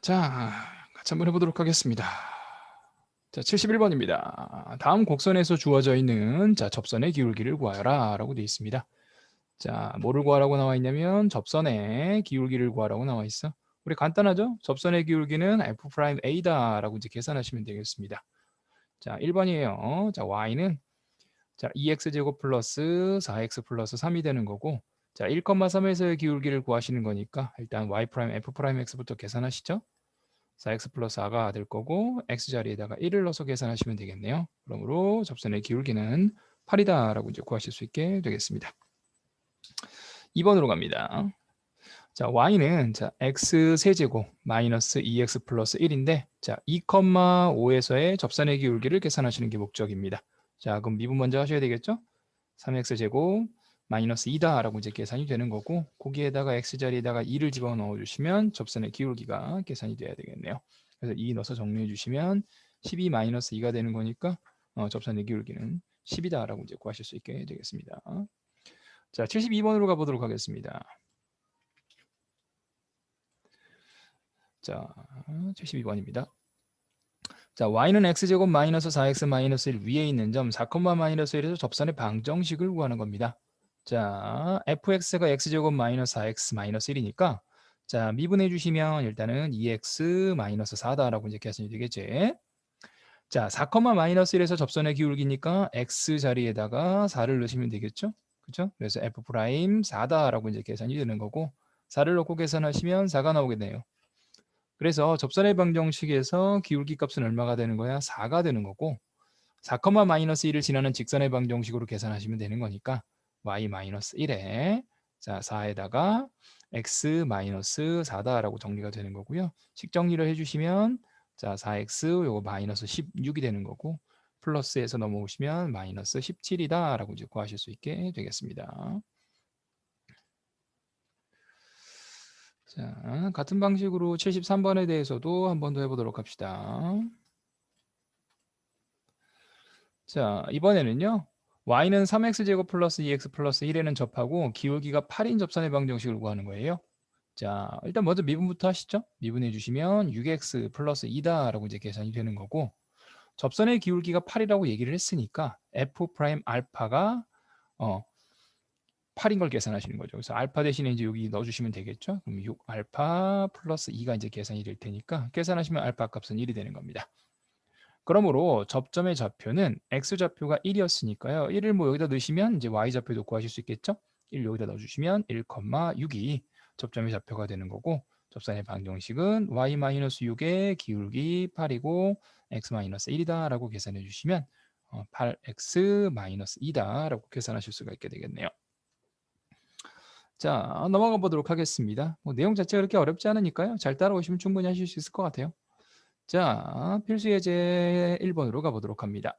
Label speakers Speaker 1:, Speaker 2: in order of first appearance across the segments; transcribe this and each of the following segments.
Speaker 1: 자, 같이 한번 해보도록 하겠습니다. 자, 71번입니다. 다음 곡선에서 주어져 있는 접선의 기울기를 구하여라 라고 되어 있습니다. 자, 뭐를 구하라고 나와 있냐면 접선의 기울기를 구하라고 나와 있어. 우리 간단하죠? 접선의 기울기는 F'A다 라고 이제 계산하시면 되겠습니다. 자, 1번이에요. 자, Y는 2x제곱 플러스 4x 플러스 3이 되는 거고, 자, 1,3에서의 기울기를 구하시는 거니까 일단 Y 프라임 F 프라임 X부터 계산하시죠. 4x 플러스 4가 될 거고 x 자리에다가 1을 넣어서 계산하시면 되겠네요. 그러므로 접선의 기울기는 8이다 라고 이제 구하실 수 있게 되겠습니다. 2번으로 갑니다. 자, y는 x 세제곱 마이너스 2x 플러스 1인데 2,5에서의 접선의 기울기를 계산하시는 게 목적입니다. 자, 그럼 미분 먼저 하셔야 되겠죠? 3x 제곱 마이너스 2다 라고 이제 계산이 되는 거고, 거기에다가 x 자리에다가 2를 집어넣어 주시면 접선의 기울기가 계산이 돼야 되겠네요. 그래서 2 넣어서 정리해 주시면 12 마이너스 2가 되는 거니까 접선의 기울기는 10이다 라고 이제 구하실 수 있게 되겠습니다. 자, 72번으로 가보도록 하겠습니다. 자, 72번입니다. 자, y는 x제곱 마이너스 4x 마이너스 1 위에 있는 점 4, 마이너스 1에서 접선의 방정식을 구하는 겁니다. 자, fx가 x제곱 마이너스 4x 마이너스 1이니까 자, 미분해 주시면 일단은 2x 마이너스 4다라고 이제 계산이 되겠지. 자, 4, 마이너스 1에서 접선의 기울기니까 x 자리에다가 4를 넣으시면 되겠죠? 그렇죠? 그래서 f 프라임 4다라고 이제 계산이 되는 거고, 4를 넣고 계산하시면 4가 나오겠네요. 그래서 접선의 방정식에서 기울기 값은 얼마가 되는 거야? 4가 되는 거고, 4, 마이너스 1을 지나는 직선의 방정식으로 계산하시면 되는 거니까 y 마이너스 1에 4에다가 x 마이너스 4다라고 정리가 되는 거고요. 식정리를 해주시면 4x 요거 마이너스 16이 되는 거고, 플러스에서 넘어오시면 마이너스 17이다 라고 이제 구하실 수 있게 되겠습니다. 자, 같은 방식으로 73번에 대해서도 한 번 더 해보도록 합시다. 자, 이번에는요. y는 3x제곱 플러스 2x 플러스 1에는 접하고 기울기가 8인 접선의 방정식을 구하는 거예요. 자, 일단 먼저 미분부터 하시죠. 미분해 주시면 6x 플러스 2다라고 이제 계산이 되는 거고, 접선의 기울기가 8이라고 얘기를 했으니까 f 프라임 알파가 8인 걸 계산하시는 거죠. 그래서 알파 대신에 이제 여기 넣어주시면 되겠죠. 그럼 6 알파 플러스 2가 이제 계산이 될 테니까 계산하시면 알파 값은 1이 되는 겁니다. 그러므로 접점의 좌표는 x좌표가 1이었으니까요. 1을 뭐 여기다 넣으시면 이제 y좌표도 구하실 수 있겠죠. 1 여기다 넣어주시면 1,6이 접점의 좌표가 되는 거고, 접선의 방정식은 y-6의 기울기 8이고 x-1이다 라고 계산해 주시면 8x-2다 라고 계산하실 수가 있게 되겠네요. 자, 넘어가 보도록 하겠습니다. 내용 자체가 그렇게 어렵지 않으니까요. 잘 따라오시면 충분히 하실 수 있을 것 같아요. 자, 필수 예제 1번으로 가보도록 합니다.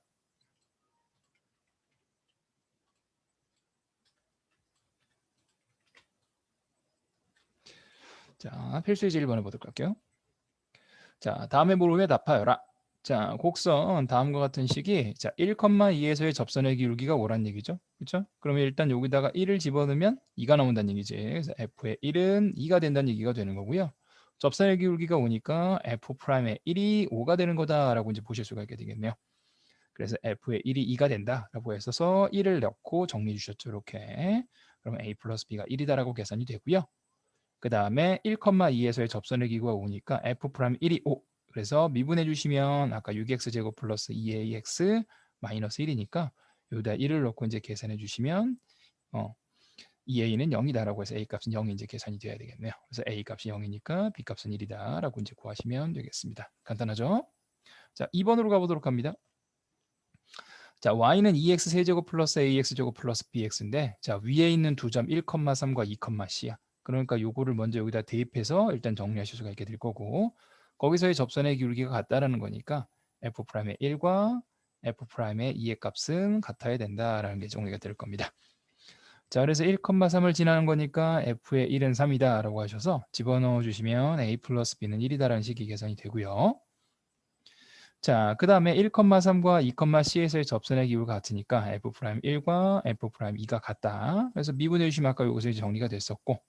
Speaker 1: 자, 필수 예제 1번을 보도록 할게요. 자, 다음의 물음에 답하여라. 자, 곡선 다음과 같은 식이 1,2에서의 접선의 기울기가 5란 얘기죠. 그렇죠? 그러면 일단 여기다가 1을 집어넣으면 2가 나온다는 얘기지. 그래서 f의 1은 2가 된다는 얘기가 되는 거고요. 접선의 기울기가 5니까 f'의 1이 5가 되는 거다라고 이제 보실 수가 있게 되겠네요. 그래서 f의 1이 2가 된다라고 했어서 1을 넣고 정리해 주셨죠. 이렇게. 그러면 a 플러스 b가 1이다라고 계산이 되고요. 그 다음에 1,2에서의 접선의 기구가 오니까 f'1이 5. 그래서 미분해 주시면 아까 6x제곱 플러스 2ax 마이너스 1이니까 여기다 1을 넣고 이제 계산해 주시면 2a는 0이다라고 해서 a 값은 0이 이제 계산이 돼야 되겠네요. 그래서 a 값이 0이니까 b 값은 1이다라고 이제 구하시면 되겠습니다. 간단하죠? 자, 2번으로 가보도록 합니다. 자, y는 2x 세제곱 플러스 ax제곱 플러스 bx인데 자, 위에 있는 두 점 1,3과 2,c야. 그러니까 요거를 먼저 여기다 대입해서 일단 정리하실 수가 있게 될 거고, 거기서의 접선의 기울기가 같다라는 거니까 f'의 1과 f'의 2의 값은 같아야 된다라는 게 정리가 될 겁니다. 자, 그래서 1,3을 지나는 거니까 f의 1은 3이다라고 하셔서 집어넣어 주시면 a 플러스 b는 1이다라는 식이 계산이 되고요. 자, 그 다음에 1,3과 2,c에서의 접선의 기울기가 같으니까 f'1과 f'2가 같다. 그래서 미분해 주시면 아까 여기서 이제 정리가 됐었고,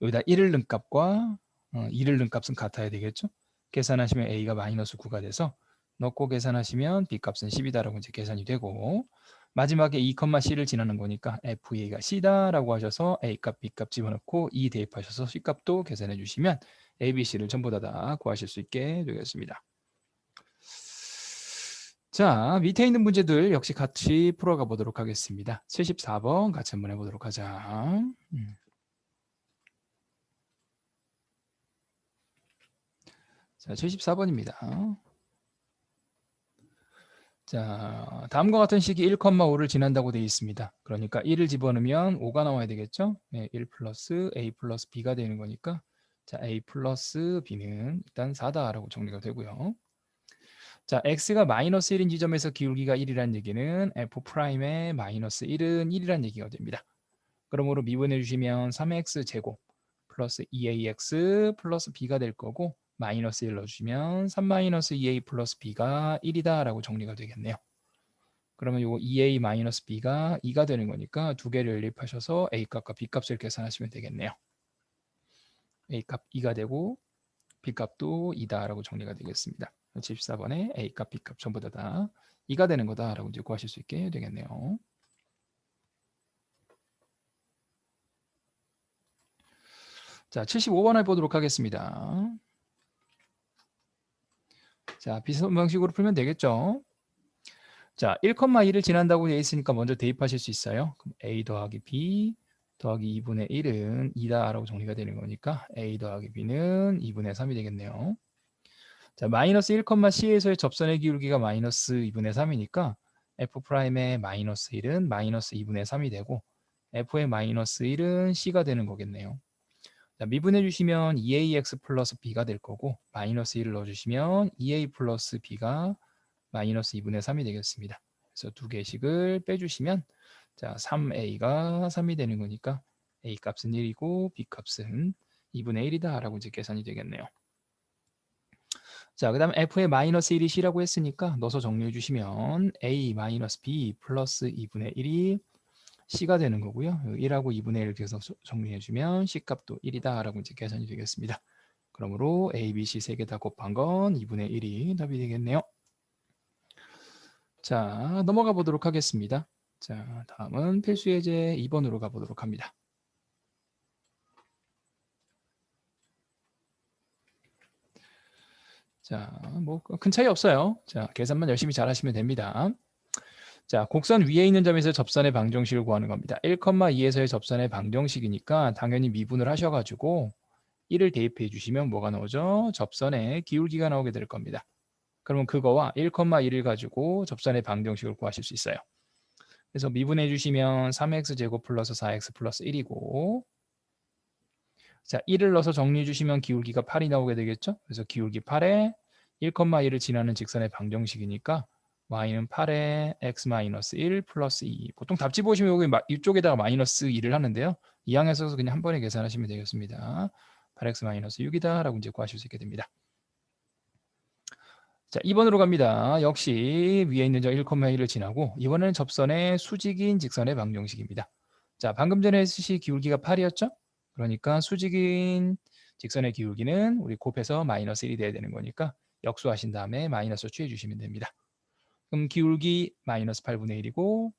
Speaker 1: 여기다 1을 넣은 값과 2를 넣은 값은 같아야 되겠죠. 계산하시면 a가 마이너스 9가 돼서 넣고 계산하시면 b값은 10이다라고 이제 계산이 되고, 마지막에 2,c를 지나는 거니까 FA가 C다라고 하셔서 A값, B값 집어넣고 2 대입하셔서 C값도 계산해 주시면 A, B, C를 전부 다 구하실 수 있게 되겠습니다. 자, 밑에 있는 문제들 역시 같이 풀어가 보도록 하겠습니다. 74번 같이 한번 해보도록 하자. 자, 74번입니다. 자, 다음과 같은 식이 1,5를 지난다고 되어 있습니다. 그러니까 1을 집어넣으면 5가 나와야 되겠죠? 네, 1 플러스 A 플러스 B가 되는 거니까, 자, A 플러스 B는 일단 4다라고 정리가 되고요. 자, X가 마이너스 1인 지점에서 기울기가 1이라는 얘기는 F'의 마이너스 1은 1이라는 얘기가 됩니다. 그러므로 미분해 주시면 3X 제곱 플러스 2AX 플러스 B가 될 거고, 마이너스 1 넣어주시면 3 마이너스 2A 플러스 B가 1이다 라고 정리가 되겠네요. 그러면 이거 2A 마이너스 B가 2가 되는 거니까 두 개를 연립하셔서 A값과 B값을 계산하시면 되겠네요. A값 2가 되고 B값도 2다 라고 정리가 되겠습니다. 74번에 A값, B값 전부 다 2가 되는 거다 라고 이제 구하실 수 있게 되겠네요. 자, 75번 해보도록 하겠습니다. 자, 비슷한 방식으로 풀면 되겠죠. 자, 1,2를 지난다고 되어 있으니까 먼저 대입하실 수 있어요. 그럼 A 더하기 B 더하기 2분의 1은 2다라고 정리가 되는 거니까 A 더하기 B는 2분의 3이 되겠네요. 자, 마이너스 1,C에서의 접선의 기울기가 마이너스 2분의 3이니까 F'의 마이너스 1은 마이너스 2분의 3이 되고, F의 마이너스 1은 C가 되는 거겠네요. 자, 미분해 주시면 2AX 플러스 B가 될 거고, 마이너스 1을 넣어주시면 2A 플러스 B가 마이너스 2분의 3이 되겠습니다. 그래서 두 개씩을 빼주시면, 자, 3A가 3이 되는 거니까 A 값은 1이고 B 값은 2분의 1이다 라고 이제 계산이 되겠네요. 자, 그 다음 F의 마이너스 1이 C라고 했으니까 넣어서 정리해 주시면 A 마이너스 B 플러스 2분의 1이 C가 되는 거고요. 1하고 2분의 1 계속 정리해 주면 C 값도 1이다 라고 이제 계산이 되겠습니다. 그러므로 A, B, C 세 개 다 곱한 건 2분의 1이 답이 되겠네요. 자, 넘어가 보도록 하겠습니다. 자, 다음은 필수 예제 2번으로 가보도록 합니다. 자, 뭐 큰 차이 없어요. 자, 계산만 열심히 잘 하시면 됩니다. 자, 곡선 위에 있는 점에서 접선의 방정식을 구하는 겁니다. 1,2에서의 접선의 방정식이니까 당연히 미분을 하셔가지고 1을 대입해 주시면 뭐가 나오죠? 접선의 기울기가 나오게 될 겁니다. 그러면 그거와 1,1을 가지고 접선의 방정식을 구하실 수 있어요. 그래서 미분해 주시면 3x제곱 플러스 4x 플러스 1이고, 자, 1을 넣어서 정리해 주시면 기울기가 8이 나오게 되겠죠? 그래서 기울기 8에 1,1을 지나는 직선의 방정식이니까 y는 8에 x-1 플러스 2. 보통 답지 보시면 여기 이쪽에다가 마이너스 2를 하는데요. 이항에서 그냥 한 번에 계산하시면 되겠습니다. 8x-6이다 라고 이제 구하실 수 있게 됩니다. 자, 2번으로 갑니다. 역시 위에 있는 저 1,1을 지나고 이번에는 접선의 수직인 직선의 방정식입니다. 자, 방금 전에 했듯이 기울기가 8이었죠? 그러니까 수직인 직선의 기울기는 우리 곱해서 마이너스 1이 돼야 되는 거니까 역수하신 다음에 마이너스 취해 주시면 됩니다. 그럼 기울기 마이너스 8분의 1이고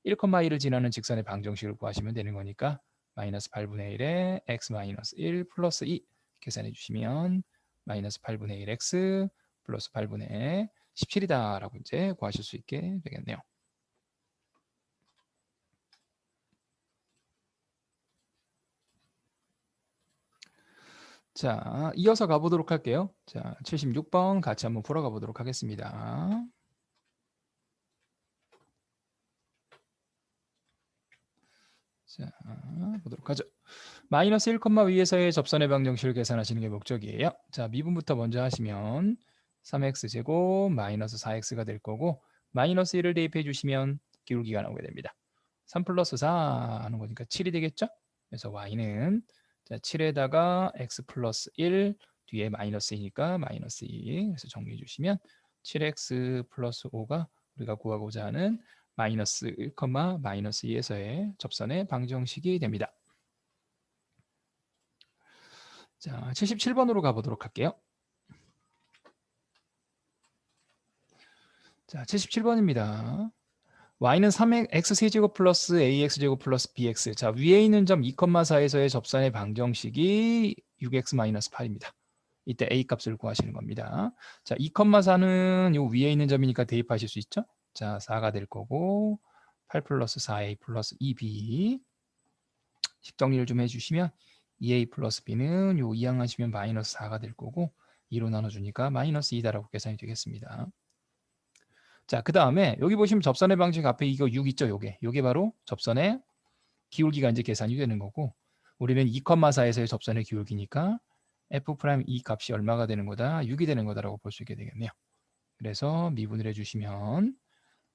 Speaker 1: 1,1을 지나는 직선의 방정식을 구하시면 되는 거니까 마이너스 8분의 1에 x 마이너스 1 플러스 2 계산해 주시면 마이너스 8분의 1 x 플러스 8분의 17이다 라고 이제 구하실 수 있게 되겠네요. 자, 이어서 가보도록 할게요. 자, 76번 같이 한번 풀어가 보도록 하겠습니다. 자, 보도록 하죠. 마이너스 1, 위에서의 접선의 방정식을 계산하시는 게 목적이에요. 자, 미분부터 먼저 하시면 3x제곱 마이너스 4x가 될 거고, 마이너스 1을 대입해 주시면 기울기가 나오게 됩니다. 3 플러스 4 하는 거니까 7이 되겠죠? 그래서 y는 자, 7에다가 x 플러스 1 뒤에 마이너스 2니까 마이너스 2. 그래서 정리해 주시면 7x 플러스 5가 우리가 구하고자 하는 마이너스 1, 마이너스 2에서의 접선의 방정식이 됩니다. 자, 77번으로 가보도록 할게요. 자, 77번입니다. y는 3x 세제곱 플러스 ax제곱 플러스 bx. 자, 위에 있는 점 2,4에서의 접선의 방정식이 6x-8입니다. 이때 a 값을 구하시는 겁니다. 자, 2,4는 요 위에 있는 점이니까 대입하실 수 있죠? 자, 4가 될 거고 8 플러스 4a 플러스 2b. 식정리를 좀 해주시면 2a 플러스 b는 요 이항하시면 마이너스 4가 될 거고 2로 나눠주니까 마이너스 2다라고 계산이 되겠습니다. 자, 그 다음에 여기 보시면 접선의 방식 앞에 이거 6 있죠? 요게 바로 접선의 기울기가 이제 계산이 되는 거고 우리는 2,4에서의 접선의 기울기니까 f'2 값이 얼마가 되는 거다? 6이 되는 거다라고 볼 수 있게 되겠네요. 그래서 미분을 해주시면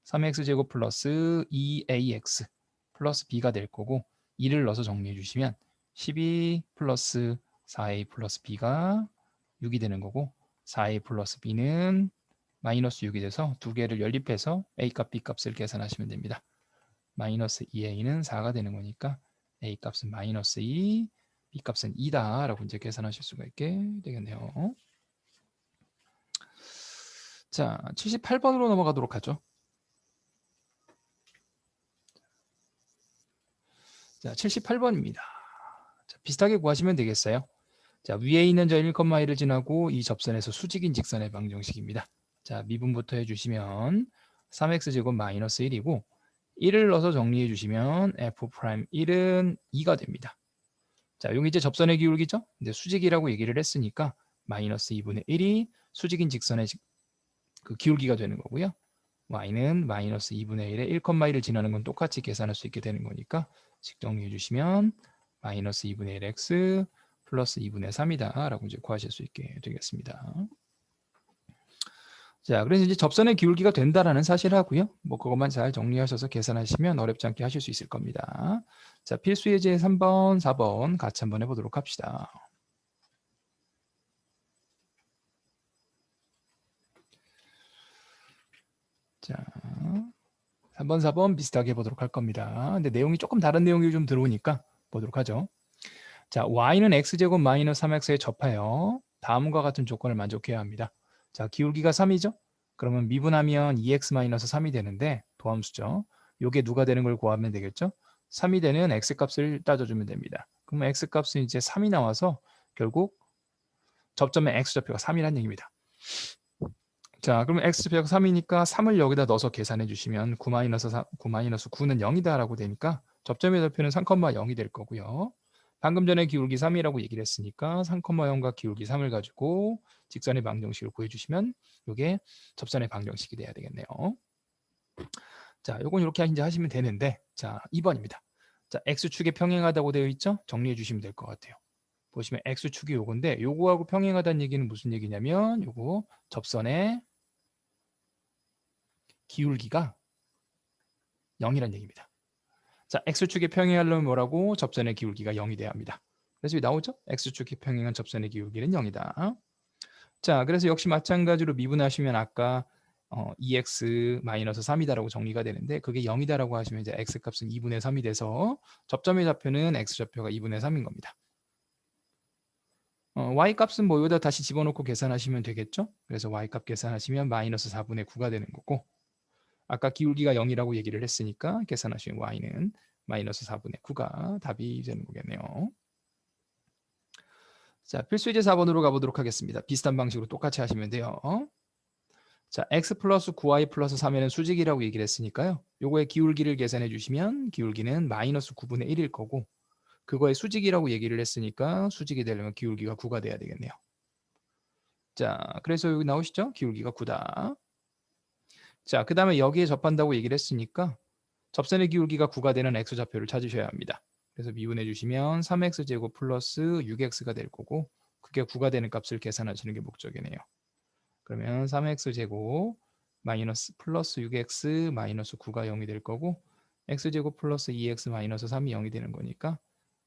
Speaker 1: 3x제곱 플러스 2ax 플러스 b가 될 거고 2를 넣어서 정리해 주시면 12 플러스 4a 플러스 b가 6이 되는 거고 4a 플러스 b는 마이너스 6이 돼서 두 개를 연립해서 A값, B값을 계산하시면 됩니다. 마이너스 2A는 4가 되는 거니까 A값은 마이너스 2, B값은 2다 라고 이제 계산하실 수가 있게 되겠네요. 자, 78번으로 넘어가도록 하죠. 자, 78번입니다. 자, 비슷하게 구하시면 되겠어요. 자, 위에 있는 저 1,1을 지나고 이 접선에서 수직인 직선의 방정식입니다. 자, 미분부터 해주시면 3x제곱 마이너스 1이고 1을 넣어서 정리해 주시면 f'1은 2가 됩니다. 자, 여기 이제 접선의 기울기죠? 근데 수직이라고 얘기를 했으니까 마이너스 2분의 1이 수직인 직선의 그 기울기가 되는 거고요. y는 마이너스 2분의 1에 1,1을 지나는 건 똑같이 계산할 수 있게 되는 거니까 식 정리해 주시면 마이너스 2분의 1 x 플러스 2분의 3이다 라고 이제 구하실 수 있게 되겠습니다. 자, 그래서 이제 접선의 기울기가 된다라는 사실하고요. 뭐 그것만 잘 정리하셔서 계산하시면 어렵지 않게 하실 수 있을 겁니다. 자, 필수 예제 3번, 4번 같이 한번 해보도록 합시다. 자, 3번, 4번 비슷하게 해보도록 할 겁니다. 근데 내용이 조금 다른 내용이 좀 들어오니까 보도록 하죠. 자, y는 x제곱 마이너스 3x에 접하여 다음과 같은 조건을 만족해야 합니다. 자, 기울기가 3이죠? 그러면 미분하면 2x-3이 되는데 도함수죠. 요게 누가 되는 걸 구하면 되겠죠? 3이 되는 x값을 따져주면 됩니다. 그러면 x값은 이제 3이 나와서 결국 접점의 x좌표가 3이라는 얘기입니다. 자, 그러면 x좌표가 3이니까 3을 여기다 넣어서 계산해 주시면 9-9는 0이다라고 되니까 접점의 좌표는 3,0이 될 거고요. 방금 전에 기울기 3이라고 얘기를 했으니까 3,0과 기울기 3을 가지고 직선의 방정식을 구해주시면 이게 접선의 방정식이 돼야 되겠네요. 자, 요건 이렇게 이제 하시면 되는데 자, 2번입니다. 자, x축에 평행하다고 되어 있죠? 정리해 주시면 될 것 같아요. 보시면 x축이 요건데 요거하고 평행하다는 얘기는 무슨 얘기냐면 요거 접선의 기울기가 0이라는 얘기입니다. 자, x축에 평행하려면 뭐라고? 접선의 기울기가 0이 돼야 합니다. 그래서 여기 나오죠? x축에 평행한 접선의 기울기는 0이다. 자, 그래서 역시 마찬가지로 미분하시면 아까 2x-3이다라고 정리가 되는데 그게 0이다라고 하시면 이제 x값은 2분의 3이 돼서 접점의 좌표는 x좌표가 2분의 3인 겁니다. y값은 뭐 여기다 다시 집어넣고 계산하시면 되겠죠? 그래서 y값 계산하시면 마이너스 4분의 9가 되는 거고 아까 기울기가 0이라고 얘기를 했으니까 계산하시면 y는 마이너스 4분의 9가 답이 되는 거겠네요. 자, 필수예제 4번으로 가보도록 하겠습니다. 비슷한 방식으로 똑같이 하시면 돼요. 자, x 플러스 9y 플러스 3에는 수직이라고 얘기를 했으니까요. 요거의 기울기를 계산해 주시면 기울기는 마이너스 9분의 1일 거고 그거의 수직이라고 얘기를 했으니까 수직이 되려면 기울기가 9가 돼야 되겠네요. 자, 그래서 여기 나오시죠? 기울기가 9다. 자, 그 다음에 여기에 접한다고 얘기를 했으니까 접선의 기울기가 9가 되는 x좌표를 찾으셔야 합니다. 그래서 미분해 주시면 3x제곱 플러스 6x가 될 거고 그게 9가 되는 값을 계산하시는 게 목적이네요. 그러면 3x제곱 마이너스 플러스 6x 마이너스 9가 0이 될 거고 x제곱 플러스 2x 마이너스 3이 0이 되는 거니까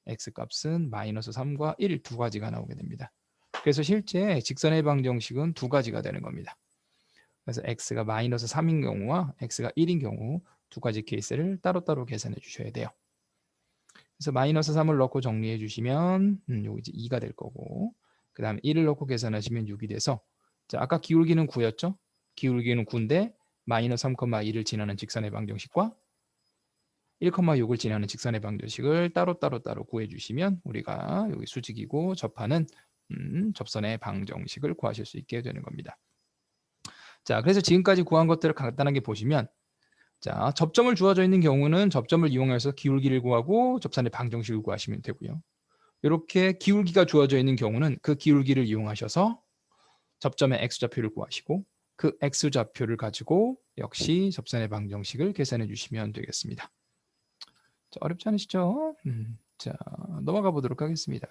Speaker 1: x값은 마이너스 3과 1 두 가지가 나오게 됩니다. 그래서 실제 직선의 방정식은 두 가지가 되는 겁니다. 그래서 x가 마이너스 3인 경우와 x가 1인 경우 두 가지 케이스를 따로따로 계산해 주셔야 돼요. 그래서 마이너스 3을 넣고 정리해 주시면 여기 이제 2가 될 거고, 그 다음에 1을 넣고 계산하시면 6이 돼서, 자, 아까 기울기는 9였죠? 기울기는 9인데 마이너스 3,2를 지나는 직선의 방정식과 1,6을 지나는 직선의 방정식을 따로 구해 주시면 우리가 여기 수직이고 접하는 접선의 방정식을 구하실 수 있게 되는 겁니다. 자, 그래서 지금까지 구한 것들을 간단하게 보시면, 자, 접점을 주어져 있는 경우는 접점을 이용해서 기울기를 구하고 접선의 방정식을 구하시면 되고요. 이렇게 기울기가 주어져 있는 경우는 그 기울기를 이용하셔서 접점의 x좌표를 구하시고 그 x좌표를 가지고 역시 접선의 방정식을 계산해 주시면 되겠습니다. 자, 어렵지 않으시죠? 자, 넘어가 보도록 하겠습니다.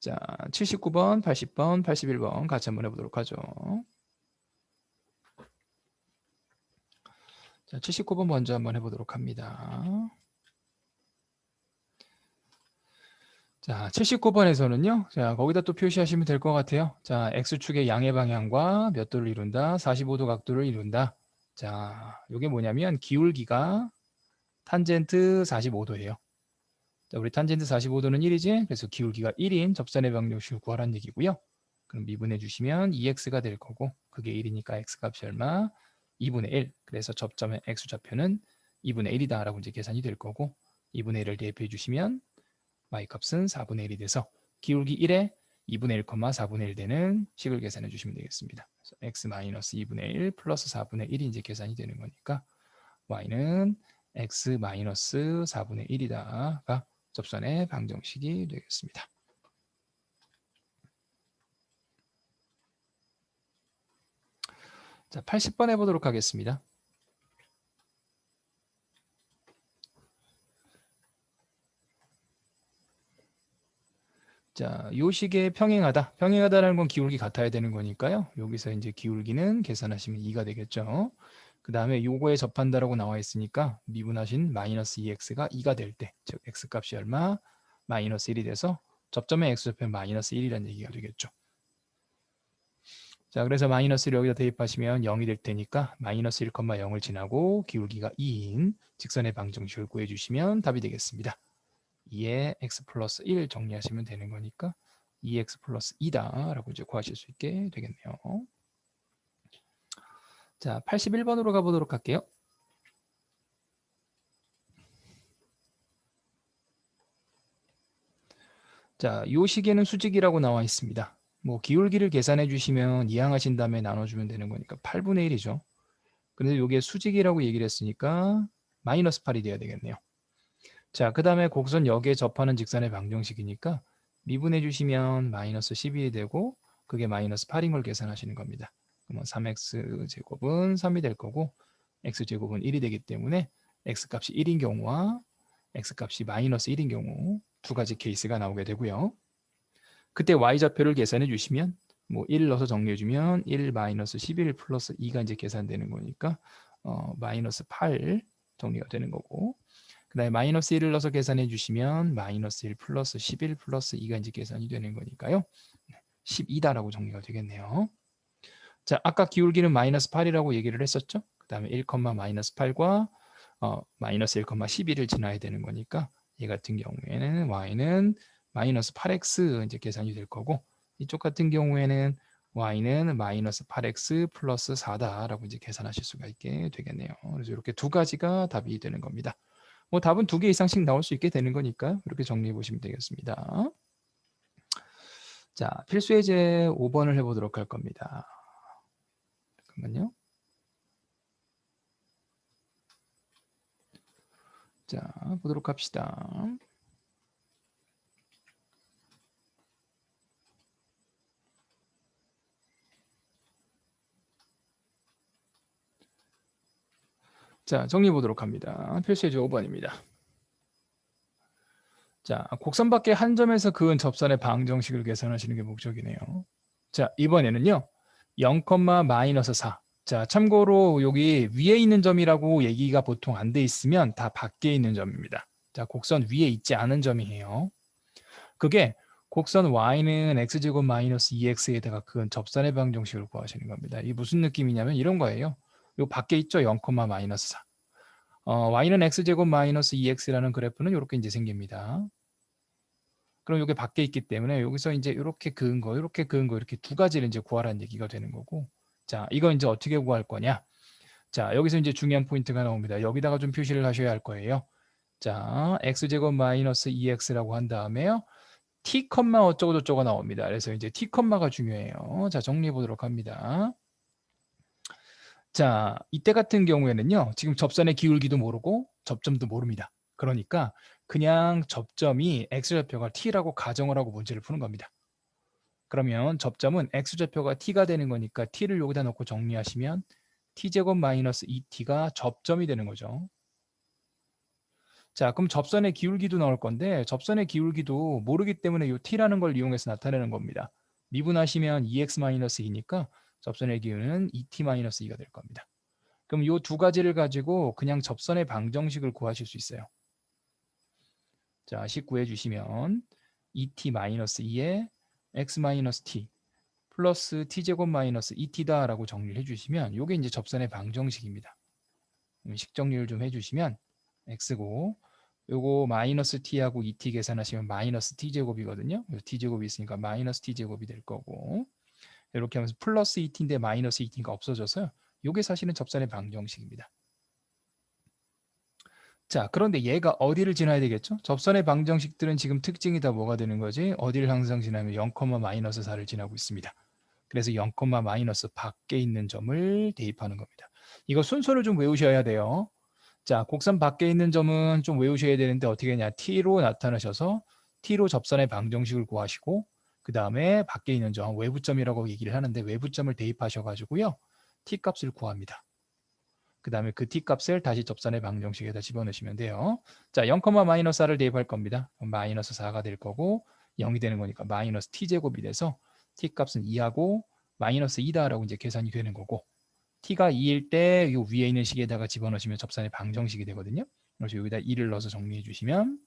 Speaker 1: 자, 79번, 80번, 81번 같이 한번 해보도록 하죠. 자, 79번 먼저 한번 해보도록 합니다. 자, 79번에서는요. 자, 거기다 또 표시하시면 될 것 같아요. 자, x축의 양의 방향과 몇 도를 이룬다? 45도 각도를 이룬다. 자, 이게 뭐냐면 기울기가 탄젠트 45도예요. 자, 우리 탄젠트 45도는 1이지? 그래서 기울기가 1인 접선의 방정식을 구하라는 얘기고요. 그럼 미분해 주시면 2x가 될 거고, 그게 1이니까 x값이 얼마? 2분의 1. 그래서 접점의 x좌표는 2분의 1이다 라고 이제 계산이 될 거고, 2분의 1을 대입해 주시면 y값은 4분의 1이 돼서 기울기 1에 2분의 1, 4분의 1 되는 식을 계산해 주시면 되겠습니다. 그래서 x-2분의 1 플러스 4분의 1이 이제 계산이 되는 거니까 y는 x-4분의 1이다가 접선의 방정식이 되겠습니다. 자, 80번 해보도록 하겠습니다. 자, 요 식의 평행하다. 평행하다라는 건 기울기 같아야 되는 거니까요. 여기서 이제 기울기는 계산하시면 2가 되겠죠. 그 다음에 요거에 접한다라고 나와 있으니까 미분하신 마이너스 2x가 2가 될 때, 즉 x값이 얼마? 마이너스 1이 돼서 접점의 x좌표는 마이너스 1이라는 얘기가 되겠죠. 자, 그래서 마이너스 1을 여기다 대입하시면 0이 될 테니까 마이너스 1,0을 지나고 기울기가 2인 직선의 방정식을 구해주시면 답이 되겠습니다. 2에 x 플러스 1 정리하시면 되는 거니까 2x 플러스 2다 라고 이제 구하실 수 있게 되겠네요. 자, 81번으로 가보도록 할게요. 자, 요 식에는 수직이라고 나와 있습니다. 뭐 기울기를 계산해 주시면 이항하신 다음에 나눠주면 되는 거니까 8분의 1이죠. 그런데 요게 수직이라고 얘기를 했으니까 마이너스 8이 돼야 되겠네요. 자, 그 다음에 곡선 역에 접하는 직선의 방정식이니까 미분해 주시면 마이너스 12이 되고 그게 마이너스 8인 걸 계산하시는 겁니다. 그러면 3x제곱은 3이 될 거고 x제곱은 1이 되기 때문에 x값이 1인 경우와 x값이 마이너스 1인 경우 두 가지 케이스가 나오게 되고요. 그때 y좌표를 계산해 주시면 뭐 1 넣어서 정리해 주면 1 마이너스 11 플러스 2가 이제 계산되는 거니까 마이너스 8 정리가 되는 거고, 그 다음에 마이너스 1을 넣어서 계산해 주시면 마이너스 1 플러스 11 플러스 2가 이제 계산이 되는 거니까요. 12다라고 정리가 되겠네요. 자, 아까 기울기는 마이너스 8이라고 얘기를 했었죠. 그 다음에 1, 마이너스 8과 마이너스 1, 11을 지나야 되는 거니까 얘 같은 경우에는 y는 마이너스 8x 이제 계산이 될 거고, 이쪽 같은 경우에는 y는 마이너스 8x 플러스 4다라고 이제 계산하실 수가 있게 되겠네요. 그래서 이렇게 두 가지가 답이 되는 겁니다. 뭐 답은 2개 이상씩 나올 수 있게 되는 거니까 이렇게 정리해 보시면 되겠습니다. 자, 필수 예제 5번을 해보도록 할 겁니다. 잠깐만요. 자, 보도록 합시다. 자, 정리해 보도록 합니다. 필수 예제 5번입니다. 자, 곡선 밖에 한 점에서 그은 접선의 방정식을 계산하시는 게 목적이네요. 자, 이번에는요. 0, 마이너스 4. 자, 참고로 여기 위에 있는 점이라고 얘기가 보통 안 돼 있으면 다 밖에 있는 점입니다. 자, 곡선 위에 있지 않은 점이에요. 그게 곡선 y는 x제곱 마이너스 2x에다가 그은 접선의 방정식을 구하시는 겁니다. 이게 무슨 느낌이냐면 이런 거예요. 요 밖에 있죠? 0, 마이너스 4. y는 x제곱 마이너스 2x라는 그래프는 이렇게 이제 생깁니다. 그럼 이게 밖에 있기 때문에 여기서 이제 이렇게 그은 거, 이렇게 그은 거 이렇게 두 가지를 이제 구하라는 얘기가 되는 거고. 자, 이거 이제 어떻게 구할 거냐? 자, 여기서 이제 중요한 포인트가 나옵니다. 여기다가 좀 표시를 하셔야 할 거예요. 자, x제곱 마이너스 2x라고 한 다음에요. t 컴마 어쩌고 저쩌고 나옵니다. 그래서 이제 t 컴마가 중요해요. 자, 정리해 보도록 합니다. 자, 이때 같은 경우에는요. 지금 접선의 기울기도 모르고 접점도 모릅니다. 그러니까 그냥 접점이 x좌표가 t라고 가정을 하고 문제를 푸는 겁니다. 그러면 접점은 x좌표가 t가 되는 거니까 t를 여기다 넣고 정리하시면 t제곱 마이너스 2t가 접점이 되는 거죠. 자, 그럼 접선의 기울기도 나올 건데 접선의 기울기도 모르기 때문에 이 t라는 걸 이용해서 나타내는 겁니다. 미분하시면 2x-2니까 접선의 기울기는 2t-2가 될 겁니다. 그럼 이 두 가지를 가지고 그냥 접선의 방정식을 구하실 수 있어요. 자, 식 구해 주시면 2t-2에 x-t 플러스 t제곱 마이너스 2t다라고 정리를 해주시면 이게 이제 접선의 방정식입니다. 식 정리를 좀 해주시면 x고 요거 마이너스 t하고 2t 계산하시면 마이너스 t제곱이거든요. t제곱이 있으니까 마이너스 t제곱이 될 거고 이렇게 하면서 플러스 2t인데 마이너스 2t가 없어져서요. 요게 사실은 접선의 방정식입니다. 자, 그런데 얘가 어디를 지나야 되겠죠? 접선의 방정식들은 지금 특징이 다 뭐가 되는 거지? 어디를 항상 지나면 0, 마이너스 4를 지나고 있습니다. 그래서 0, 마이너스 밖에 있는 점을 대입하는 겁니다. 이거 순서를 좀 외우셔야 돼요. 자, 곡선 밖에 있는 점은 좀 외우셔야 되는데 어떻게 하냐? t로 나타나셔서 t로 접선의 방정식을 구하시고 그 다음에 밖에 있는 점, 외부점이라고 얘기를 하는데 외부점을 대입하셔가지고요. t 값을 구합니다. 그 다음에 그 t 값을 다시 접선의 방정식에다 집어넣으시면 돼요. 자, 0, 마이너스 4를 대입할 겁니다. 그럼 마이너스 4가 될 거고 0이 되는 거니까 마이너스 t제곱이 돼서 t 값은 2하고 마이너스 2다라고 이제 계산이 되는 거고 t가 2일 때 이 위에 있는 식에다가 집어넣으시면 접선의 방정식이 되거든요. 그래서 여기다 2를 넣어서 정리해 주시면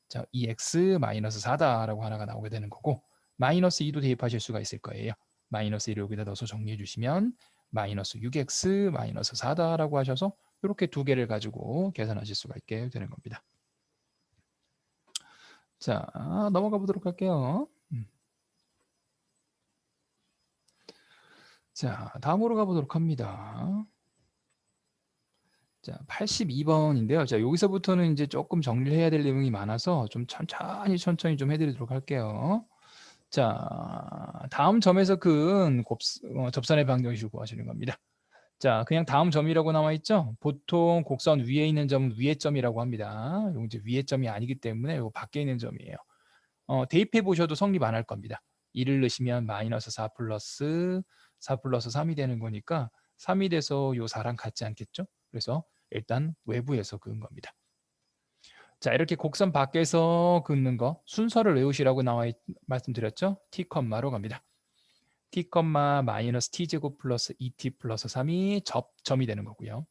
Speaker 1: 자, 2x-4다라고 하나가 나오게 되는 거고 마이너스 2도 대입하실 수가 있을 거예요. 마이너스 1을 여기다 넣어서 정리해 주시면 마이너스 6x-4다라고 하셔서 이렇게 두 개를 가지고 계산하실 수가 있게 되는 겁니다. 자, 넘어가 보도록 할게요. 자, 다음으로 가보도록 합니다. 자, 82번인데요. 자, 여기서부터는 이제 조금 정리를 해야 될 내용이 많아서 좀 천천히 좀 해드리도록 할게요. 자, 다음 점에서 그은 접선의 방정식을 구하시는 겁니다. 자, 그냥 다음 점이라고 나와 있죠? 보통 곡선 위에 있는 점은 위의 점이라고 합니다. 이거 이제 위의 점이 아니기 때문에 이거 밖에 있는 점이에요. 대입해 보셔도 성립 안 할 겁니다. 2를 넣으시면 마이너스 4 플러스 3이 되는 거니까 3이 돼서 요 4랑 같지 않겠죠? 그래서 일단 외부에서 그은 겁니다. 자, 이렇게 곡선 밖에서 긋는 거 순서를 외우시라고 말씀드렸죠? t, 로 갑니다. t, 마이너스 t제곱 플러스 2t 플러스 3이 접점이 되는 거고요.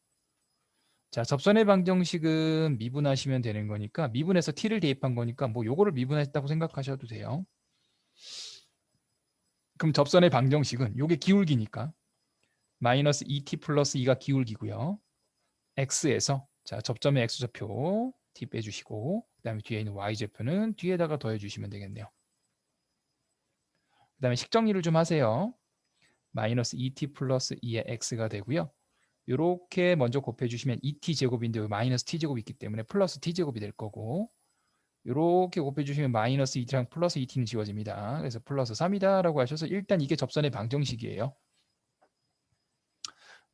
Speaker 1: 자, 접선의 방정식은 미분하시면 되는 거니까 미분해서 t를 대입한 거니까 뭐 요거를 미분했다고 생각하셔도 돼요. 그럼 접선의 방정식은 요게 기울기니까 마이너스 2t 플러스 2가 기울기고요. x에서 자, 접점의 x좌표 t 빼주시고 그 다음에 뒤에 있는 y좌표는 뒤에다가 더해주시면 되겠네요. 그 다음에 식정리를 좀 하세요. 마이너스 2t 플러스 2의 x가 되고요. 이렇게 먼저 곱해주시면 2t 제곱인데 마이너스 t 제곱이 있기 때문에 플러스 t 제곱이 될 거고 이렇게 곱해주시면 마이너스 2t랑 플러스 2t는 지워집니다. 그래서 플러스 3이다 라고 하셔서 일단 이게 접선의 방정식이에요.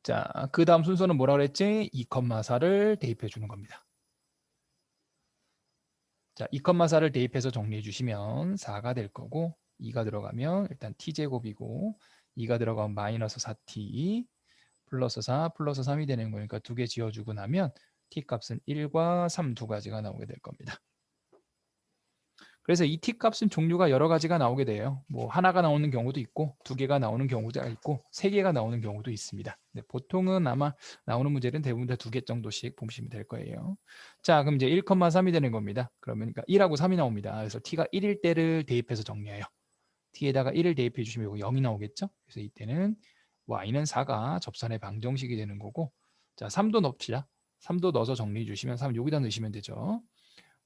Speaker 1: 자, 그 다음 순서는 뭐라 그랬지? 2,4를 대입해 주는 겁니다. 자, 2,4를 대입해서 정리해 주시면 4가 될 거고 2가 들어가면 일단 t제곱이고 2가 들어가면 마이너스 4t 플러스 4 플러스 3이 되는 거니까 두 개 지어주고 나면 t값은 1과 3 두 가지가 나오게 될 겁니다. 그래서 이 t값은 종류가 여러 가지가 나오게 돼요. 뭐 하나가 나오는 경우도 있고 두 개가 나오는 경우도 있고 세 개가 나오는 경우도 있습니다. 보통은 아마 나오는 문제는 대부분 다 두 개 정도씩 보시면 될 거예요. 자, 그럼 이제 1,3이 되는 겁니다. 그러면 1하고 3이 나옵니다. 그래서 t가 1일 때를 대입해서 정리해요. t에다가 1을 대입해 주시면 이거 0이 나오겠죠? 그래서 이때는 y는 4가 접선의 방정식이 되는 거고 자, 3도 넣읍시다. 3도 넣어서 정리해 주시면 3 여기다 넣으시면 되죠.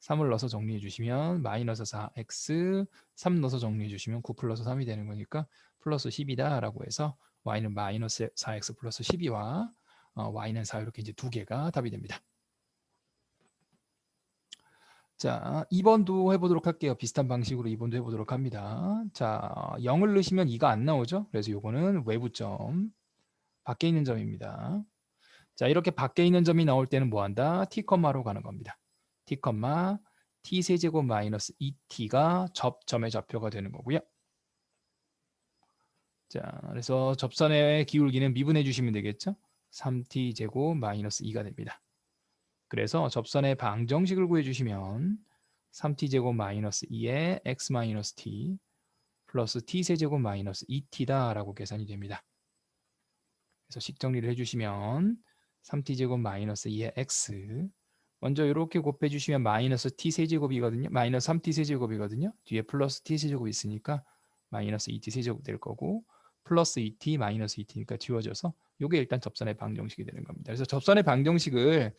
Speaker 1: 3을 넣어서 정리해 주시면 마이너스 4x 3 넣어서 정리해 주시면 9 플러스 3이 되는 거니까 플러스 10이다 라고 해서 y는 마이너스 4x 플러스 12와 y는 4 이렇게 이제 두 개가 답이 됩니다. 자, 2번도 해보도록 할게요. 비슷한 방식으로 2번도 해보도록 합니다. 자, 0을 넣으시면 2가 안 나오죠. 그래서 요거는 외부점, 밖에 있는 점입니다. 자, 이렇게 밖에 있는 점이 나올 때는 뭐 한다? t, 로 가는 겁니다. t, t 세제곱 마이너스 2t가 접점의 좌표가 되는 거고요. 자, 그래서 접선의 기울기는 미분해 주시면 되겠죠. 3t 제곱 마이너스 2가 됩니다. 그래서 접선의 방정식을 구해주시면 3t 제곱 마이너스 2에 x 마이너스 t 플러스 t 세제곱 마이너스 2t다 라고 계산이 됩니다. 그래서 식 정리를 해주시면 3t 제곱 마이너스 2에 x 먼저 이렇게 곱해주시면 마이너스 t 세제곱이거든요. 마이너스 3t 세제곱이거든요. 뒤에 플러스 t 세제곱이 있으니까 마이너스 2t 세제곱 될 거고 플러스 2t 마이너스 2t니까 지워져서 이게 일단 접선의 방정식이 되는 겁니다. 그래서 접선의 방정식을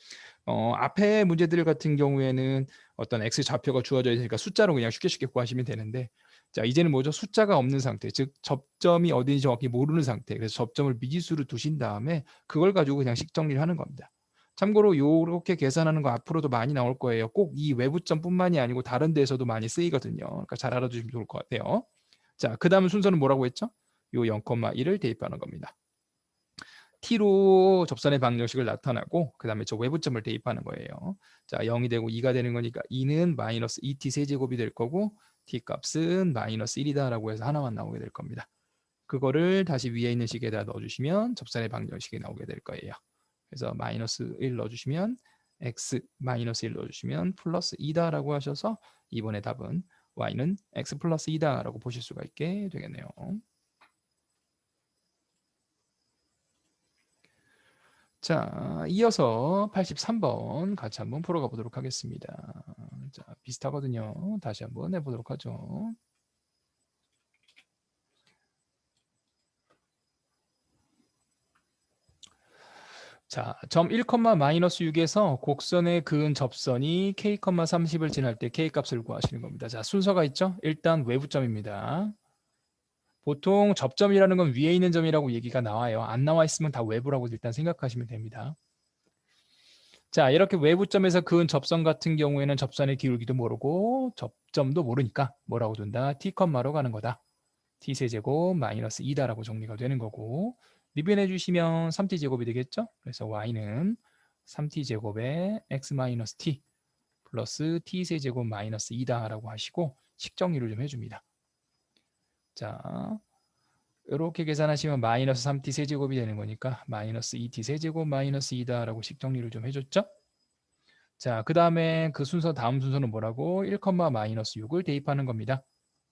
Speaker 1: 앞에 문제들 같은 경우에는 어떤 x 좌표가 주어져 있으니까 숫자로 그냥 쉽게 구하시면 되는데 자 이제는 뭐죠? 숫자가 없는 상태, 즉 접점이 어디인지 정확히 모르는 상태. 그래서 접점을 미지수로 두신 다음에 그걸 가지고 그냥 식 정리를 하는 겁니다. 참고로 이렇게 계산하는 거 앞으로도 많이 나올 거예요. 꼭 이 외부점뿐만이 아니고 다른 데에서도 많이 쓰이거든요. 그러니까 잘 알아두시면 좋을 것 같아요. 자, 그 다음 순서는 뭐라고 했죠? 요 0,1을 대입하는 겁니다. t로 접선의 방정식을 나타나고 그 다음에 저 외부점을 대입하는 거예요. 자, 0이 되고 2가 되는 거니까 2는 마이너스 2t 세제곱이 될 거고 t 값은 마이너스 1이다 라고 해서 하나만 나오게 될 겁니다. 그거를 다시 위에 있는 식에다 넣어주시면 접선의 방정식이 나오게 될 거예요. 그래서 마이너스 1 넣어주시면 x 마이너스 1 넣어주시면 플러스 2다 라고 하셔서 이번에 답은 y는 x 플러스 2다 라고 보실 수가 있게 되겠네요. 자, 이어서 83번 같이 한번 풀어가 보도록 하겠습니다. 자, 비슷하거든요. 다시 한번 해보도록 하죠. 자, 점 1, 마이너스 6에서 곡선의 그은 접선이 k, 30을 지날 때 k 값을 구하시는 겁니다. 자, 순서가 있죠? 일단 외부점입니다. 보통 접점이라는 건 위에 있는 점이라고 얘기가 나와요. 안 나와 있으면 다 외부라고 일단 생각하시면 됩니다. 자, 이렇게 외부점에서 그은 접선 같은 경우에는 접선의 기울기도 모르고 접점도 모르니까 뭐라고 둔다? t, 로 가는 거다. t 세제곱 마이너스 2다라고 정리가 되는 거고 미분해 주시면 3t 제곱이 되겠죠? 그래서 y는 3t 제곱에 x 마이너스 t 플러스 t 세제곱 마이너스 2다라고 하시고 식 정리를 좀 해줍니다. 자, 이렇게 계산하시면 마이너스 3t 세제곱이 되는 거니까 마이너스 2t 세제곱 마이너스 2다라고 식 정리를 좀 해줬죠? 자, 그 다음에 그 순서 다음 순서는 뭐라고? 1, 마이너스 6을 대입하는 겁니다.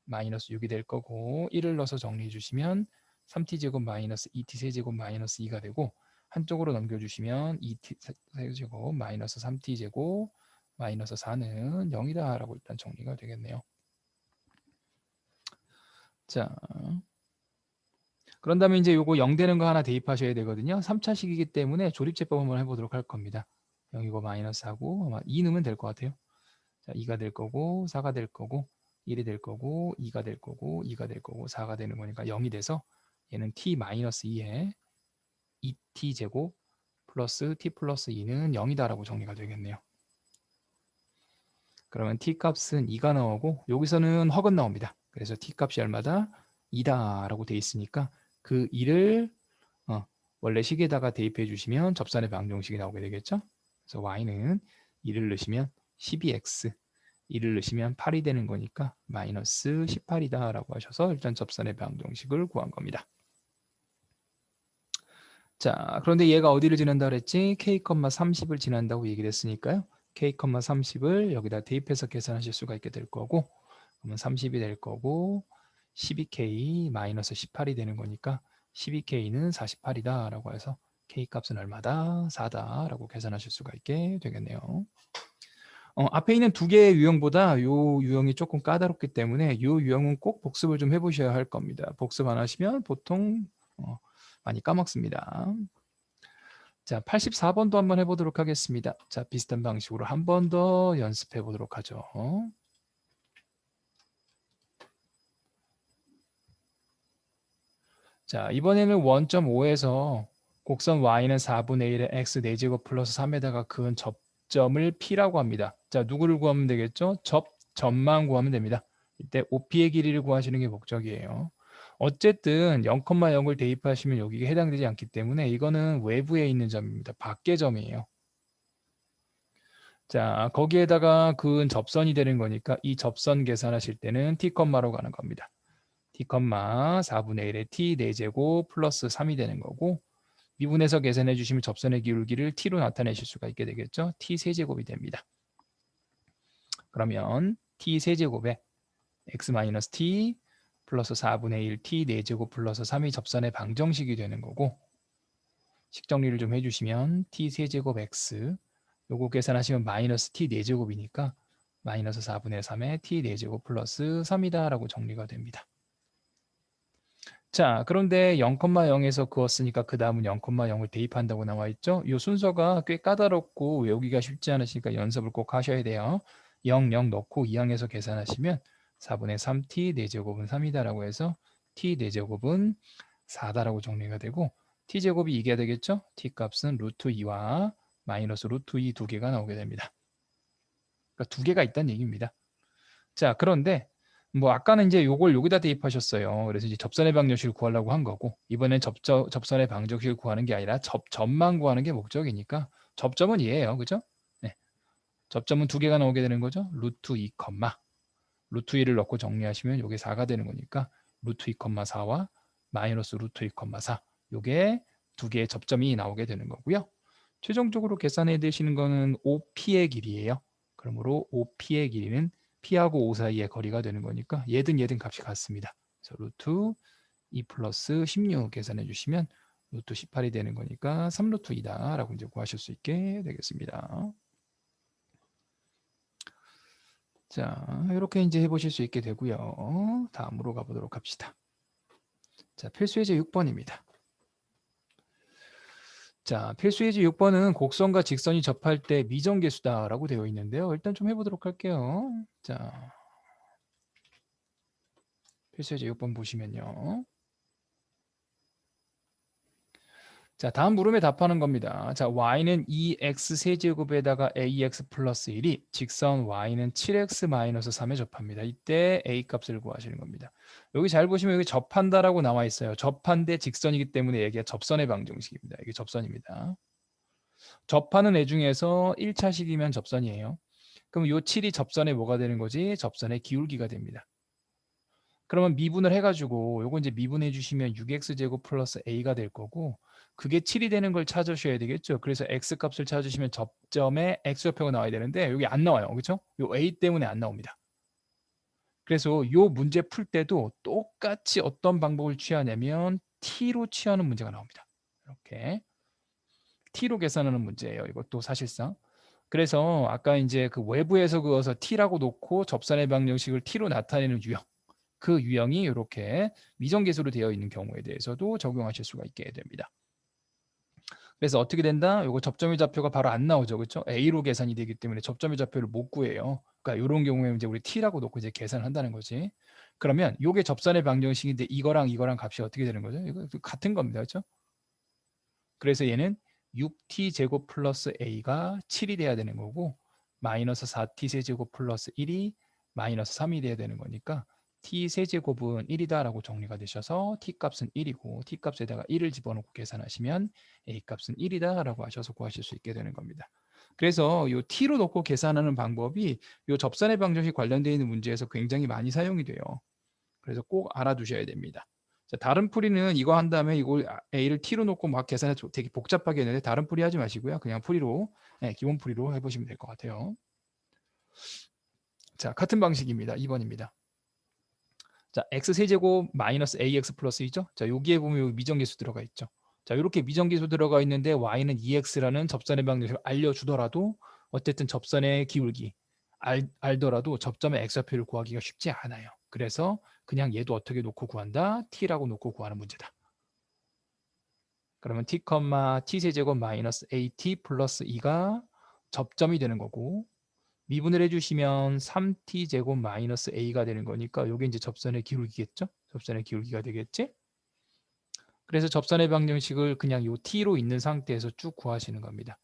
Speaker 1: 마이너스 6이 될 거고 1을 넣어서 정리해 주시면 3t 제곱 마이너스 2t 세제곱 마이너스 2가 되고 한쪽으로 넘겨주시면 2t 세제곱 마이너스 3t 제곱 마이너스 4는 0이다 라고 일단 정리가 되겠네요. 자, 그런 다음에 이제 요거 0 되는 거 하나 대입하셔야 되거든요. 3차식이기 때문에 조립제법 한번 해보도록 할 겁니다. 0이고 마이너스 4고 아마 2 넣으면 될 것 같아요. 자, 2가 될 거고 4가 될 거고 1이 될 거고 2가 될 거고 2가 될 거고 4가 되는 거니까 0이 돼서 얘는 t-2에 2t 제곱 플러스 t 플러스 2는 0이다 라고 정리가 되겠네요. 그러면 t 값은 2가 나오고 여기서는 허근 나옵니다. 그래서 t 값이 얼마다? 2다 라고 돼 있으니까 그 2를 원래 식에다가 대입해 주시면 접선의 방정식이 나오게 되겠죠. 그래서 y는 2를 넣으시면 12x 2를 넣으시면 8이 되는 거니까 마이너스 18이다 라고 하셔서 일단 접선의 방정식을 구한 겁니다. 자, 그런데 얘가 어디를 지난다 그랬지? k, 30을 지난다고 얘기를 했으니까요. k, 30을 여기다 대입해서 계산하실 수가 있게 될 거고 그러면 30이 될 거고 12k 마이너스 18이 되는 거니까 12k는 48이다 라고 해서 k 값은 얼마다? 4다 라고 계산하실 수가 있게 되겠네요. 앞에 있는 두 개의 유형보다 요 유형이 조금 까다롭기 때문에 요 유형은 꼭 복습을 좀 해보셔야 할 겁니다. 복습 안 하시면 보통 많이 까먹습니다. 자, 84번도 한번 해보도록 하겠습니다. 자, 비슷한 방식으로 한 번 더 연습해 보도록 하죠. 자, 이번에는 1.5에서 곡선 y는 4분의 1의 x 4제곱 플러스 3에다가 그은 접점을 P라고 합니다. 자, 누구를 구하면 되겠죠? 접점만 구하면 됩니다. 이때 OP의 길이를 구하시는 게 목적이에요. 어쨌든 0,0을 대입하시면 여기에 해당되지 않기 때문에 이거는 외부에 있는 점입니다. 밖의 점이에요. 자, 거기에다가 그은 접선이 되는 거니까 이 접선 계산하실 때는 t, 로 가는 겁니다. t, 4분의 1의 t 4제곱 플러스 3이 되는 거고 미분해서 계산해 주시면 접선의 기울기를 t로 나타내실 수가 있게 되겠죠. t 세제곱이 됩니다. 그러면 t 세제곱에 x-t 플러스 4분의 1 t 4제곱 플러스 3이 접선의 방정식이 되는 거고 식정리를 좀 해주시면 t 세제곱 x 요거 계산하시면 마이너스 t 4제곱이니까 마이너스 4분의 3의 t 4제곱 플러스 3이다 라고 정리가 됩니다. 자, 그런데 0,0에서 그었으니까 그 다음은 0,0을 대입한다고 나와 있죠. 이 순서가 꽤 까다롭고 외우기가 쉽지 않으시니까 연습을 꼭 하셔야 돼요. 0, 0 넣고 2항에서 계산하시면 4분의 3t 4제곱은 3이다 라고 해서 t 4제곱은 4다라고 정리가 되고 t제곱이 이게 되겠죠. t값은 루트 2와 마이너스 루트 2 두 개가 나오게 됩니다. 그러니까 두 개가 있다는 얘기입니다. 자, 그런데 뭐 아까는 이제 요걸 여기다 대입하셨어요. 그래서 이제 접선의 방정식을 구하려고 한 거고 이번엔 접선의 방정식을 구하는 게 아니라 접점만 구하는 게 목적이니까 접점은 이해해요. 그죠? 네. 접점은 두 개가 나오게 되는 거죠. 루트 2, 루트 2를 넣고 정리하시면 요게 4가 되는 거니까 루트 2, 4와 마이너스 루트 2, 4 요게 두 개의 접점이 나오게 되는 거고요. 최종적으로 계산해 되시는 거는 OP의 길이에요. 그러므로 OP의 길이는 P하고 O 사이의 거리가 되는 거니까 얘든 값이 같습니다. 그래서 루트 2 플러스 16 계산해 주시면 루트 18이 되는 거니까 3루트 2다 라고 이제 구하실 수 있게 되겠습니다. 자, 이렇게 이제 해보실 수 있게 되고요. 다음으로 가보도록 합시다. 자, 필수예제 6번입니다. 자, 필수예제 6번은 곡선과 직선이 접할 때 미정계수다라고 되어 있는데요. 일단 좀 해보도록 할게요. 자, 필수예제 6번 보시면요. 자, 다음 물음에 답하는 겁니다. 자, y는 2x 세제곱에다가 ax 플러스 1이 직선 y는 7x 마이너스 3에 접합니다. 이때 a 값을 구하시는 겁니다. 여기 잘 보시면 여기 접한다라고 나와 있어요. 접한데 직선이기 때문에 여기가 접선의 방정식입니다. 이게 접선입니다. 접하는 애 중에서 1차식이면 접선이에요. 그럼 요 7이 접선의 뭐가 되는 거지? 접선의 기울기가 됩니다. 그러면 미분을 해가지고 요거 이제 미분해 주시면 6x제곱 플러스 a가 될 거고 그게 7이 되는 걸 찾으셔야 되겠죠. 그래서 x값을 찾으시면 접점에 x좌표가 나와야 되는데 여기 안 나와요. 그렇죠? 요 a 때문에 안 나옵니다. 그래서 요 문제 풀 때도 똑같이 어떤 방법을 취하냐면 t로 취하는 문제가 나옵니다. 이렇게 t로 계산하는 문제예요. 이것도 사실상. 그래서 아까 이제 그 외부에서 그어서 t라고 놓고 접선의 방정식을 t로 나타내는 유형. 그 유형이 이렇게 미정계수로 되어 있는 경우에 대해서도 적용하실 수가 있게 됩니다. 그래서 어떻게 된다? 이거 접점의 좌표가 바로 안 나오죠. 그렇죠? A로 계산이 되기 때문에 접점의 좌표를 못 구해요. 그러니까 이런 경우에 이제 우리 T라고 놓고 이제 계산을 한다는 거지. 그러면 이게 접선의 방정식인데 이거랑 값이 어떻게 되는 거죠? 이거 같은 겁니다. 그렇죠? 그래서 얘는 6t 제곱 플러스 a가 7이 돼야 되는 거고 마이너스 4t 세제곱 플러스 1이 마이너스 3이 돼야 되는 거니까 t 세제곱은 1이다 라고 정리가 되셔서 t 값은 1이고 t 값에다가 1을 집어넣고 계산하시면 a 값은 1이다 라고 하셔서 구하실 수 있게 되는 겁니다. 그래서 이 t로 놓고 계산하는 방법이 이 접선의 방정식 관련되어 있는 문제에서 굉장히 많이 사용이 돼요. 그래서 꼭 알아두셔야 됩니다. 자, 다른 풀이는 이거 한 다음에 이걸 a를 t로 놓고 막 계산해서 되게 복잡하게 했는데 다른 풀이 하지 마시고요. 그냥 풀이로 기본 풀이로 해보시면 될 것 같아요. 자, 같은 방식입니다. 2번입니다. 자, x 세제곱 마이너스 ax 플러스 2죠. 자, 여기에 보면 여기 미정계수 들어가 있죠. 자, 이렇게 미정계수 들어가 있는데 y는 2x라는 접선의 방정식을 알려주더라도 어쨌든 접선의 기울기 알더라도 접점의 x좌표를 구하기가 쉽지 않아요. 그래서 그냥 얘도 어떻게 놓고 구한다? t라고 놓고 구하는 문제다. 그러면 t, t 세제곱 마이너스 at 플러스 2가 접점이 되는 거고 미분을 해주시면 3t 제곱 마이너스 a가 되는 거니까 이게 이제 접선의 기울기겠죠? 접선의 기울기가 되겠지? 그래서 접선의 방정식을 그냥 요 t로 있는 상태에서 쭉 구하시는 겁니다.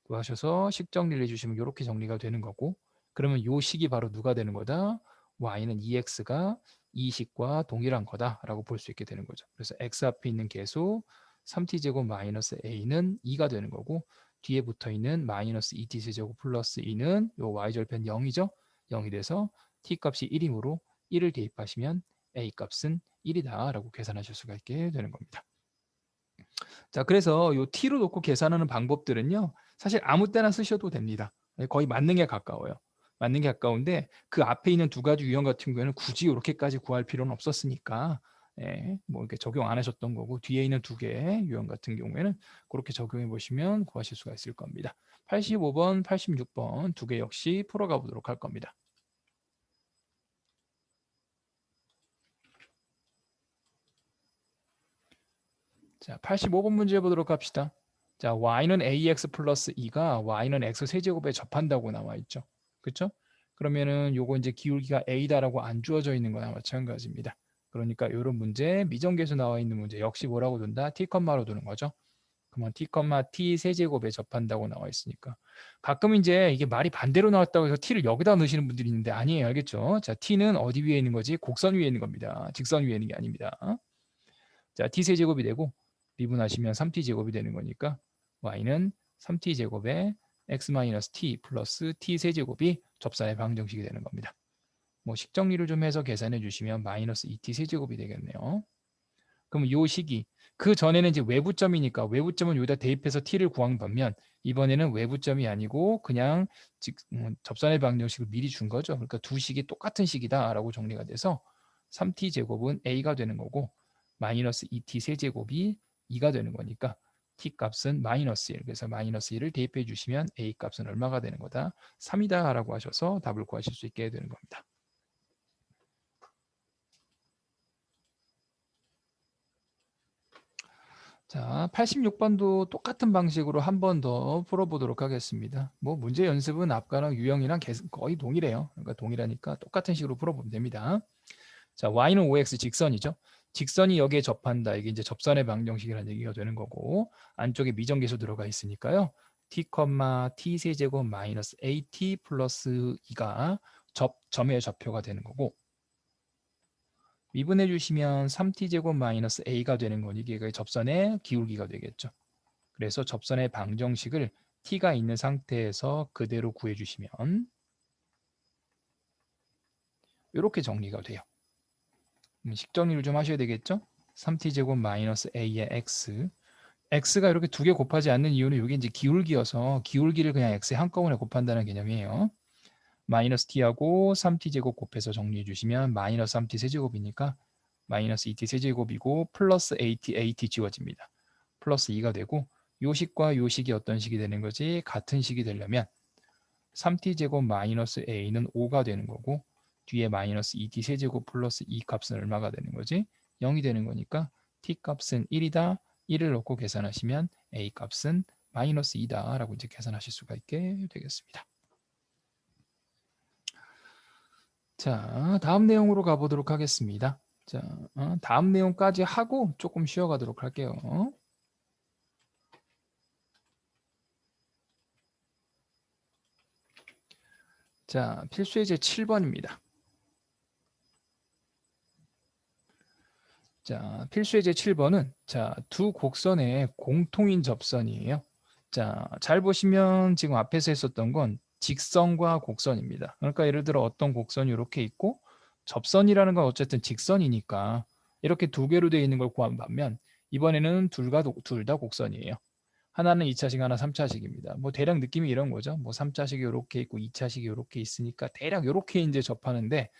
Speaker 1: 구하셔서 식 정리를 해주시면 이렇게 정리가 되는 거고 그러면 요 식이 바로 누가 되는 거다? y는 2x가 이 식과 동일한 거다라고 볼 수 있게 되는 거죠. 그래서 x 앞에 있는 계수 3t제곱 마이너스 a는 2가 되는 거고 뒤에 붙어있는 마이너스 2t제곱 플러스 2는 요 y절편 0이죠. 0이 돼서 t 값이 1이므로 1을 대입하시면 a 값은 1이다 라고 계산하실 수가 있게 되는 겁니다. 자, 그래서 요 t로 놓고 계산하는 방법들은요. 사실 아무 때나 쓰셔도 됩니다. 거의 만능에 가까워요. 만능에 가까운데 그 앞에 있는 두 가지 유형 같은 경우에는 굳이 이렇게까지 구할 필요는 없었으니까 뭐 이렇게 적용 안 하셨던 거고 뒤에 있는 두 개의 유형 같은 경우에는 그렇게 적용해 보시면 구하실 수가 있을 겁니다. 85번, 86번 두 개 역시 풀어가 보도록 할 겁니다. 자, 85번 문제 보도록 합시다. 자, y는 ax 플러스 2가 y는 x 세제곱에 접한다고 나와 있죠. 그렇죠? 그러면은 요거 이제 기울기가 a다라고 안 주어져 있는 거나 마찬가지입니다. 그러니까 이런 문제, 미정계수 나와 있는 문제 역시 뭐라고 둔다? t, 로 두는 거죠. 그러면 t, t 세제곱에 접한다고 나와 있으니까 가끔 이제 이게 말이 반대로 나왔다고 해서 t를 여기다 넣으시는 분들이 있는데 아니에요. 알겠죠? 자, t는 어디 위에 있는 거지? 곡선 위에 있는 겁니다. 직선 위에 있는 게 아닙니다. 자, t 세제곱이 되고 미분하시면 3t 제곱이 되는 거니까 y는 3t 제곱에 x-t 플러스 t 세제곱이 접선의 방정식이 되는 겁니다. 뭐 식정리를 좀 해서 계산해 주시면 마이너스 2t 세제곱이 되겠네요. 그럼 이 식이 그 전에는 이제 외부점이니까 외부점은 여기다 대입해서 t를 구한 반면 이번에는 외부점이 아니고 그냥 접선의 방정식을 미리 준 거죠. 그러니까 두 식이 똑같은 식이다라고 정리가 돼서 3t 제곱은 a가 되는 거고 마이너스 2t 세제곱이 2가 되는 거니까 t 값은 마이너스 1. 그래서 마이너스 1을 대입해 주시면 a 값은 얼마가 되는 거다? 3이다 라고 하셔서 답을 구하실 수 있게 되는 겁니다. 자, 86번도 똑같은 방식으로 한 번 더 풀어보도록 하겠습니다. 뭐 문제 연습은 앞과랑 유형이랑 거의 동일해요. 그러니까 동일하니까 똑같은 식으로 풀어보면 됩니다. 자, y는 5x 직선이죠. 직선이 여기에 접한다. 이게 이제 접선의 방정식이라는 얘기가 되는 거고 안쪽에 미정계수 들어가 있으니까요. t, t 세제곱 마이너스 at 플러스 2가 점의 좌표가 되는 거고 미분해 주시면 3t제곱 마이너스 a가 되는 거니 이게 접선의 기울기가 되겠죠. 그래서 접선의 방정식을 t가 있는 상태에서 그대로 구해 주시면 이렇게 정리가 돼요. 식정리를 좀 하셔야 되겠죠? 3t제곱 마이너스 a의 x x가 이렇게 두 개 곱하지 않는 이유는 이게 이제 기울기여서 기울기를 그냥 x에 한꺼번에 곱한다는 개념이에요. 마이너스 t하고 3t제곱 곱해서 정리해 주시면 마이너스 3t 세제곱이니까 마이너스 2t 세제곱이고 플러스 at 지워집니다. 플러스 2가 되고 요 식과 요 식이 어떤 식이 되는 거지? 같은 식이 되려면 3t제곱 마이너스 a는 5가 되는 거고 뒤에 마이너스 2t 세제곱 플러스 2 값은 얼마가 되는 거지? 0이 되는 거니까 t 값은 1이다. 1을 넣고 계산하시면 a 값은 마이너스 2다 라고 이제 계산하실 수가 있게 되겠습니다. 자, 다음 내용으로 가보도록 하겠습니다. 자, 다음 내용까지 하고 조금 쉬어가도록 할게요. 자, 필수예제 7번입니다. 자, 필수예제 7번은 자, 두 곡선의 공통인 접선이에요. 자, 잘 보시면 지금 앞에서 했었던 건 직선과 곡선입니다. 그러니까 예를 들어 어떤 곡선이 이렇게 있고 접선이라는 건 어쨌든 직선이니까 이렇게 두 개로 되어 있는 걸 구한 반면 이번에는 둘 다 곡선이에요. 하나는 2차식, 하나 3차식입니다. 뭐 대략 느낌이 이런 거죠. 뭐 3차식이 이렇게 있고 2차식이 이렇게 있으니까 대략 이렇게 이제 접하는데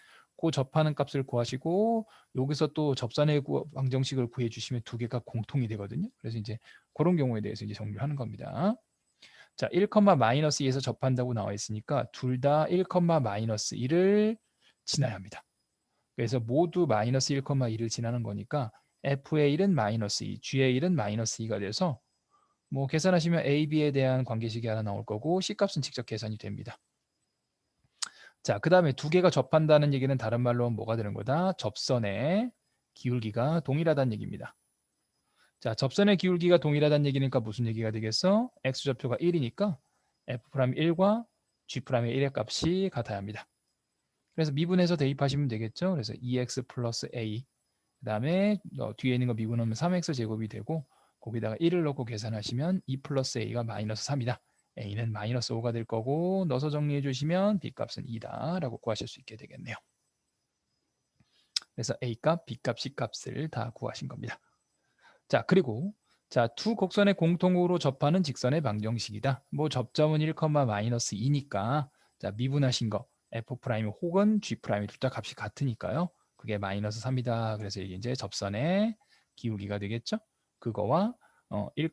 Speaker 1: 그 접하는 값을 구하시고 여기서 또 접선의 방정식을 구해 주시면 두 개가 공통이 되거든요. 그래서 이제 그런 경우에 대해서 이제 정리를 하는 겁니다. 자, 1, 마이너스 2에서 접한다고 나와 있으니까 둘 다 1, 마이너스 1을 지나야 합니다. 그래서 모두 마이너스 1, 2를 지나는 거니까 F의 1은 마이너스 2, G의 1은 마이너스 2가 돼서 뭐 계산하시면 A, B에 대한 관계식이 하나 나올 거고 C값은 직접 계산이 됩니다. 자, 그 다음에 두 개가 접한다는 얘기는 다른 말로 뭐가 되는 거다? 접선의 기울기가 동일하다는 얘기입니다. 자, 접선의 기울기가 동일하다는 얘기니까 무슨 얘기가 되겠어? X좌표가 1이니까 F'1과 G'의 1의 값이 같아야 합니다. 그래서 미분해서 대입하시면 되겠죠. 그래서 2x 플러스 a 그 다음에 뒤에 있는 거 미분하면 3x 제곱이 되고 거기다가 1을 넣고 계산하시면 2 플러스 a가 마이너스 3이다. a는 마이너스 5가 될 거고 넣어서 정리해 주시면 b값은 2다 라고 구하실 수 있게 되겠네요. 그래서 a값, b값, c값을 다 구하신 겁니다. 자, 그리고 자, 두 곡선의 공통으로 접하는 직선의 방정식이다. 뭐 접점은 1, 마이너스 2니까 자, 미분하신 거 f' 혹은 g' 둘 다 값이 같으니까요. 그게 마이너스 3이다. 그래서 이게 이제 접선의 기울기가 되겠죠. 그거와 1,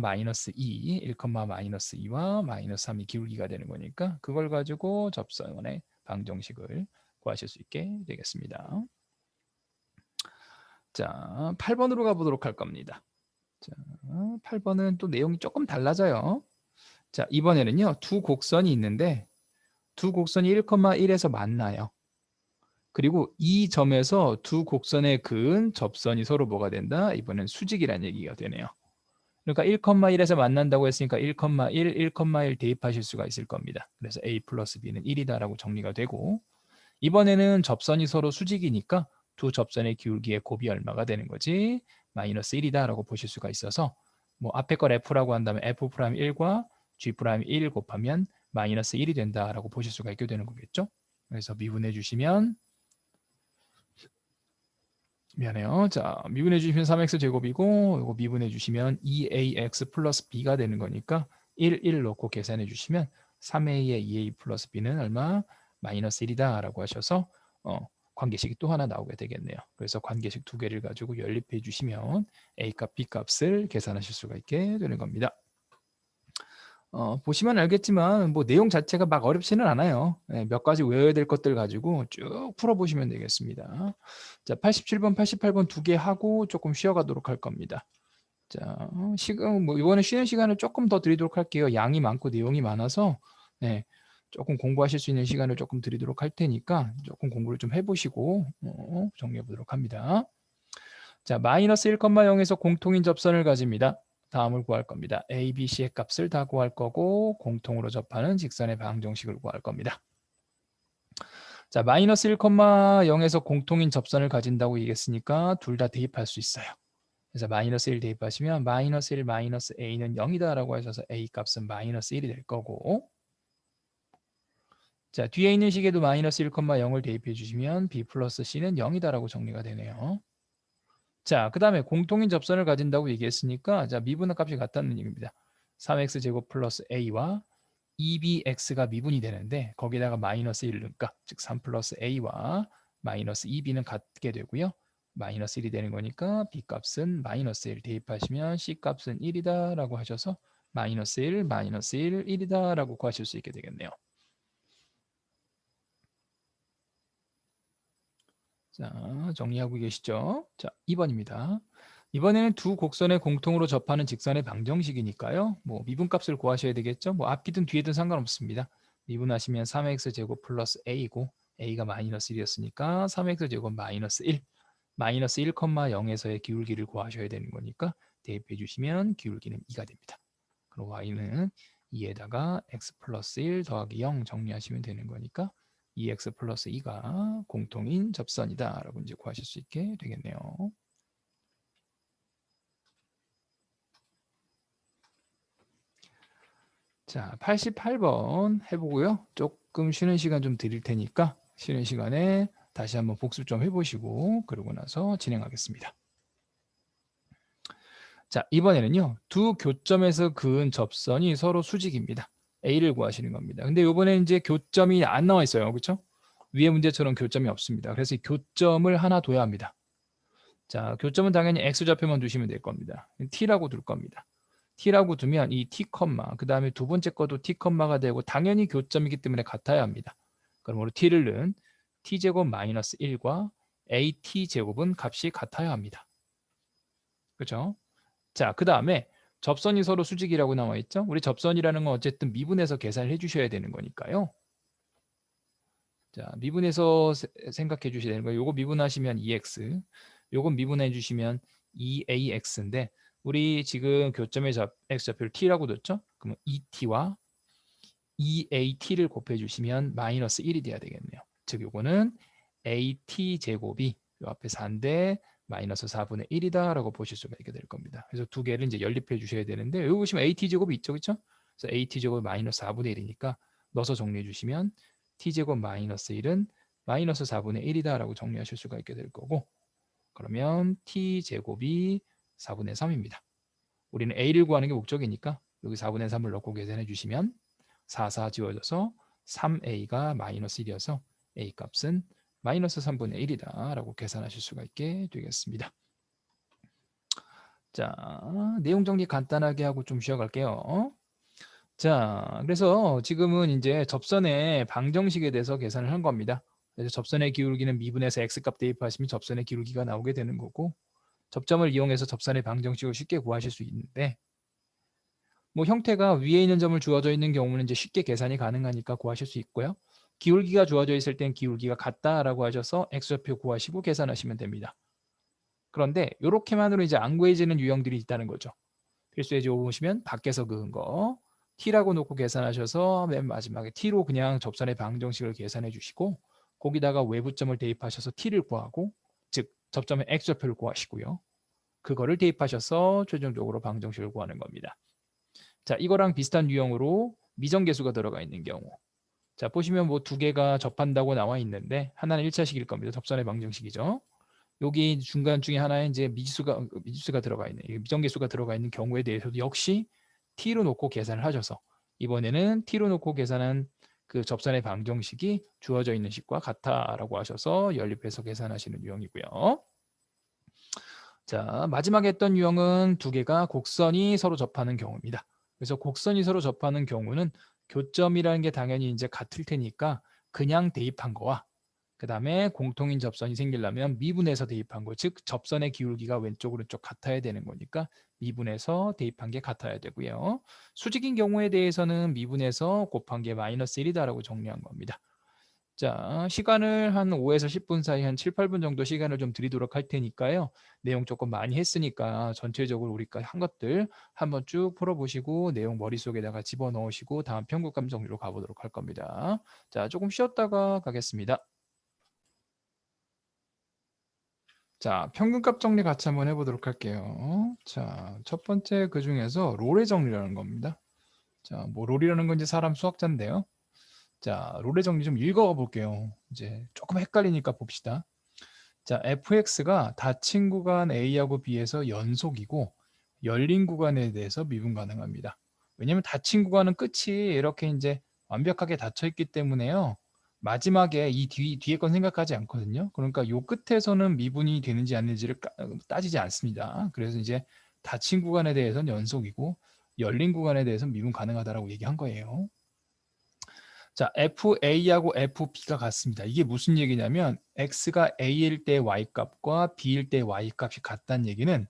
Speaker 1: 마이너스 2, 1, 마이너스 2와 마이너스 3이 기울기가 되는 거니까 그걸 가지고 접선의 방정식을 구하실 수 있게 되겠습니다. 자, 8번으로 가보도록 할 겁니다. 자, 8번은 또 내용이 조금 달라져요. 자, 이번에는요. 두 곡선이 있는데 두 곡선이 1,1에서 만나요. 그리고 이 점에서 두 곡선의 그은 접선이 서로 뭐가 된다? 이번엔 수직이라는 얘기가 되네요. 그러니까 1,1에서 만난다고 했으니까 1,1, 1,1 대입하실 수가 있을 겁니다. 그래서 a 플러스 b는 1이다라고 정리가 되고 이번에는 접선이 서로 수직이니까 두 접선의 기울기의 곱이 얼마가 되는 거지? 마이너스 1이다라고 보실 수가 있어서 뭐 앞에 걸 f라고 한다면 f'1과 g'1 곱하면 마이너스 1이 된다라고 보실 수가 있게 되는 거겠죠? 그래서 미분해 주시면 미안해요. 자, 미분해 주시면 3x 제곱이고 이거 미분해 주시면 2ax 플러스 b가 되는 거니까 1 넣고 계산해 주시면 3a의 2a 플러스 b는 얼마? 마이너스 1이다 라고 하셔서 관계식이 또 하나 나오게 되겠네요. 그래서 관계식 두 개를 가지고 연립해 주시면 a값, b값을 계산하실 수가 있게 되는 겁니다. 보시면 알겠지만 뭐 내용 자체가 막 어렵지는 않아요. 몇 가지 외워야 될 것들 가지고 쭉 풀어보시면 되겠습니다. 자, 87번, 88번 두 개 하고 조금 쉬어가도록 할 겁니다. 자, 시간 뭐 이번에 쉬는 시간을 조금 더 드리도록 할게요. 양이 많고 내용이 많아서 조금 공부하실 수 있는 시간을 조금 드리도록 할 테니까 조금 공부를 좀 해보시고 정리해 보도록 합니다. 자, 마이너스 1,0에서 공통인 접선을 가집니다. 다음을 구할 겁니다. A, B, C의 값을 다 구할 거고 공통으로 접하는 직선의 방정식을 구할 겁니다. 자, 마이너스 1,0에서 공통인 접선을 가진다고 얘기했으니까 둘 다 대입할 수 있어요. 그래서 마이너스 1 대입하시면 마이너스 1 마이너스 A는 0이다 라고 하셔서 A 값은 마이너스 1이 될 거고 자, 뒤에 있는 식에도 마이너스 1,0을 대입해 주시면 B 플러스 C는 0이다 라고 정리가 되네요. 자, 그 다음에 공통인 접선을 가진다고 얘기했으니까 자, 미분의 값이 같다는 얘기입니다. 3x 제곱 플러스 a와 2bx가 미분이 되는데 거기다가 마이너스 1을 넣으니까 즉 3 플러스 a와 마이너스 2b는 같게 되고요. 마이너스 1이 되는 거니까 b값은 마이너스 1 대입하시면 c값은 1이다 라고 하셔서 마이너스 1, 마이너스 1, 1이다 라고 구하실 수 있게 되겠네요. 자, 정리하고 계시죠? 자, 2번입니다. 이번에는 두 곡선의 공통으로 접하는 직선의 방정식이니까요. 뭐 미분값을 구하셔야 되겠죠. 뭐 앞이든 뒤에든 상관없습니다. 미분하시면 3x 제곱 플러스 a고 a가 마이너스 1이었으니까 3x 제곱 마이너스 1 마이너스 1,0에서의 기울기를 구하셔야 되는 거니까 대입해 주시면 기울기는 2가 됩니다. 그럼 y는 2에다가 x 플러스 1 더하기 0 정리하시면 되는 거니까 2x 플러스 2가 공통인 접선이다 라고 이제 구하실 수 있게 되겠네요. 자, 88번 해보고요. 조금 쉬는 시간 좀 드릴 테니까 쉬는 시간에 다시 한번 복습 좀 해보시고 그러고 나서 진행하겠습니다. 자, 이번에는요. 두 교점에서 그은 접선이 서로 수직입니다. A를 구하시는 겁니다. 근데 이번에 이제 교점이 안 나와 있어요. 그렇죠? 위에 문제처럼 교점이 없습니다. 그래서 이 교점을 하나 둬야 합니다. 자, 교점은 당연히 X좌표만 두시면 될 겁니다. T라고 둘 겁니다. T라고 두면 이 T, 그 다음에 두 번째 것도 T, 가 되고 당연히 교점이기 때문에 같아야 합니다. 그럼 우리 T를 넣은 T제곱 마이너스 1과 AT 제곱은 값이 같아야 합니다. 그렇죠? 자, 그 다음에 접선이 서로 수직이라고 나와 있죠? 우리 접선이라는 건 어쨌든 미분해서 계산을 해주셔야 되는 거니까요. 자, 미분해서 생각해 주셔야 되는 거예요. 요거 미분하시면 2x, 요거 미분해 주시면 2ax인데 우리 지금 교점의 x좌표를 t라고 뒀죠? 그러면 2t와 2at를 곱해 주시면 마이너스 1이 돼야 되겠네요. 즉 요거는 at 제곱이 요 앞에 4인데 마이너스 4분의 1이다 라고 보실 수가 있게 될 겁니다. 그래서 두 개를 이제 연립해 주셔야 되는데 여기 보시면 at 제곱이 있죠, 그렇죠? 그래서 at 제곱이 마이너스 4분의 1이니까 넣어서 정리해 주시면 t제곱 마이너스 1은 마이너스 4분의 1이다 라고 정리하실 수가 있게 될 거고, 그러면 t제곱이 4분의 3입니다. 우리는 a를 구하는 게 목적이니까 여기 4분의 3을 넣고 계산해 주시면 4, 4 지워져서 3a가 마이너스 1이어서 a 값은 마이너스 3분의 1이다 라고 계산하실 수가 있게 되겠습니다. 자, 내용 정리 간단하게 하고 좀 쉬어갈게요. 자, 그래서 지금은 이제 접선의 방정식에 대해서 계산을 한 겁니다. 그래서 접선의 기울기는 미분해서 x값 대입하시면 접선의 기울기가 나오게 되는 거고, 접점을 이용해서 접선의 방정식을 쉽게 구하실 수 있는데, 뭐 형태가 위에 있는 점을 주어져 있는 경우는 이제 쉽게 계산이 가능하니까 구하실 수 있고요. 기울기가 주어져 있을 땐 기울기가 같다라고 하셔서 x좌표 구하시고 계산하시면 됩니다. 그런데 이렇게만으로 이제 안 구해지는 유형들이 있다는 거죠. 필수 예제 5 보시면 밖에서 그은 거 t라고 놓고 계산하셔서 맨 마지막에 t로 그냥 접선의 방정식을 계산해 주시고 거기다가 외부점을 대입하셔서 t를 구하고, 즉 접점의 x좌표를 구하시고요. 그거를 대입하셔서 최종적으로 방정식을 구하는 겁니다. 자, 이거랑 비슷한 유형으로 미정계수가 들어가 있는 경우. 자, 보시면 뭐 두 개가 접한다고 나와 있는데 하나는 1차식일 겁니다. 접선의 방정식이죠. 여기 중간 중에 하나에 이제 미지수가 들어가 있는, 미정계수가 들어가 있는 경우에 대해서도 역시 t로 놓고 계산을 하셔서 이번에는 t로 놓고 계산한 그 접선의 방정식이 주어져 있는 식과 같다라고 하셔서 연립해서 계산하시는 유형이고요. 자, 마지막에 했던 유형은 두 개가 곡선이 서로 접하는 경우입니다. 그래서 곡선이 서로 접하는 경우는 교점이라는 게 당연히 이제 같을 테니까 그냥 대입한 거와 그 다음에 공통인 접선이 생기려면 미분해서 대입한 거, 즉 접선의 기울기가 왼쪽 오른쪽 같아야 되는 거니까 미분해서 대입한 게 같아야 되고요. 수직인 경우에 대해서는 미분해서 곱한 게 마이너스 1이다라고 정리한 겁니다. 자, 시간을 한 5에서 10분 사이 한 7, 8분 정도 시간을 좀 드리도록 할 테니까요. 내용 조금 많이 했으니까 전체적으로 우리가 한 것들 한번 쭉 풀어보시고 내용 머릿속에다가 집어넣으시고 다음 편곡감 정리로 가보도록 할 겁니다. 자, 조금 쉬었다가 가겠습니다. 자, 평균값 정리 같이 한번 해보도록 할게요. 자, 첫 번째 그 중에서 롤의 정리라는 겁니다. 자, 뭐 롤이라는 건 이제 사람 수학자인데요. 자, 롤의 정리 좀 읽어가 볼게요. 이제 조금 헷갈리니까 봅시다. 자, fx가 닫힌 구간 a하고 b에서 연속이고 열린 구간에 대해서 미분 가능합니다. 왜냐면 닫힌 구간은 끝이 이렇게 이제 완벽하게 닫혀 있기 때문에요. 마지막에 이 뒤에 건 생각하지 않거든요. 그러니까 요 끝에서는 미분이 되는지 안 되는지를 따지지 않습니다. 그래서 이제 닫힌 구간에 대해서는 연속이고 열린 구간에 대해서는 미분 가능하다라고 얘기한 거예요. 자, FA하고 FB가 같습니다. 이게 무슨 얘기냐면 X가 A일 때 Y값과 B일 때 Y값이 같다는 얘기는,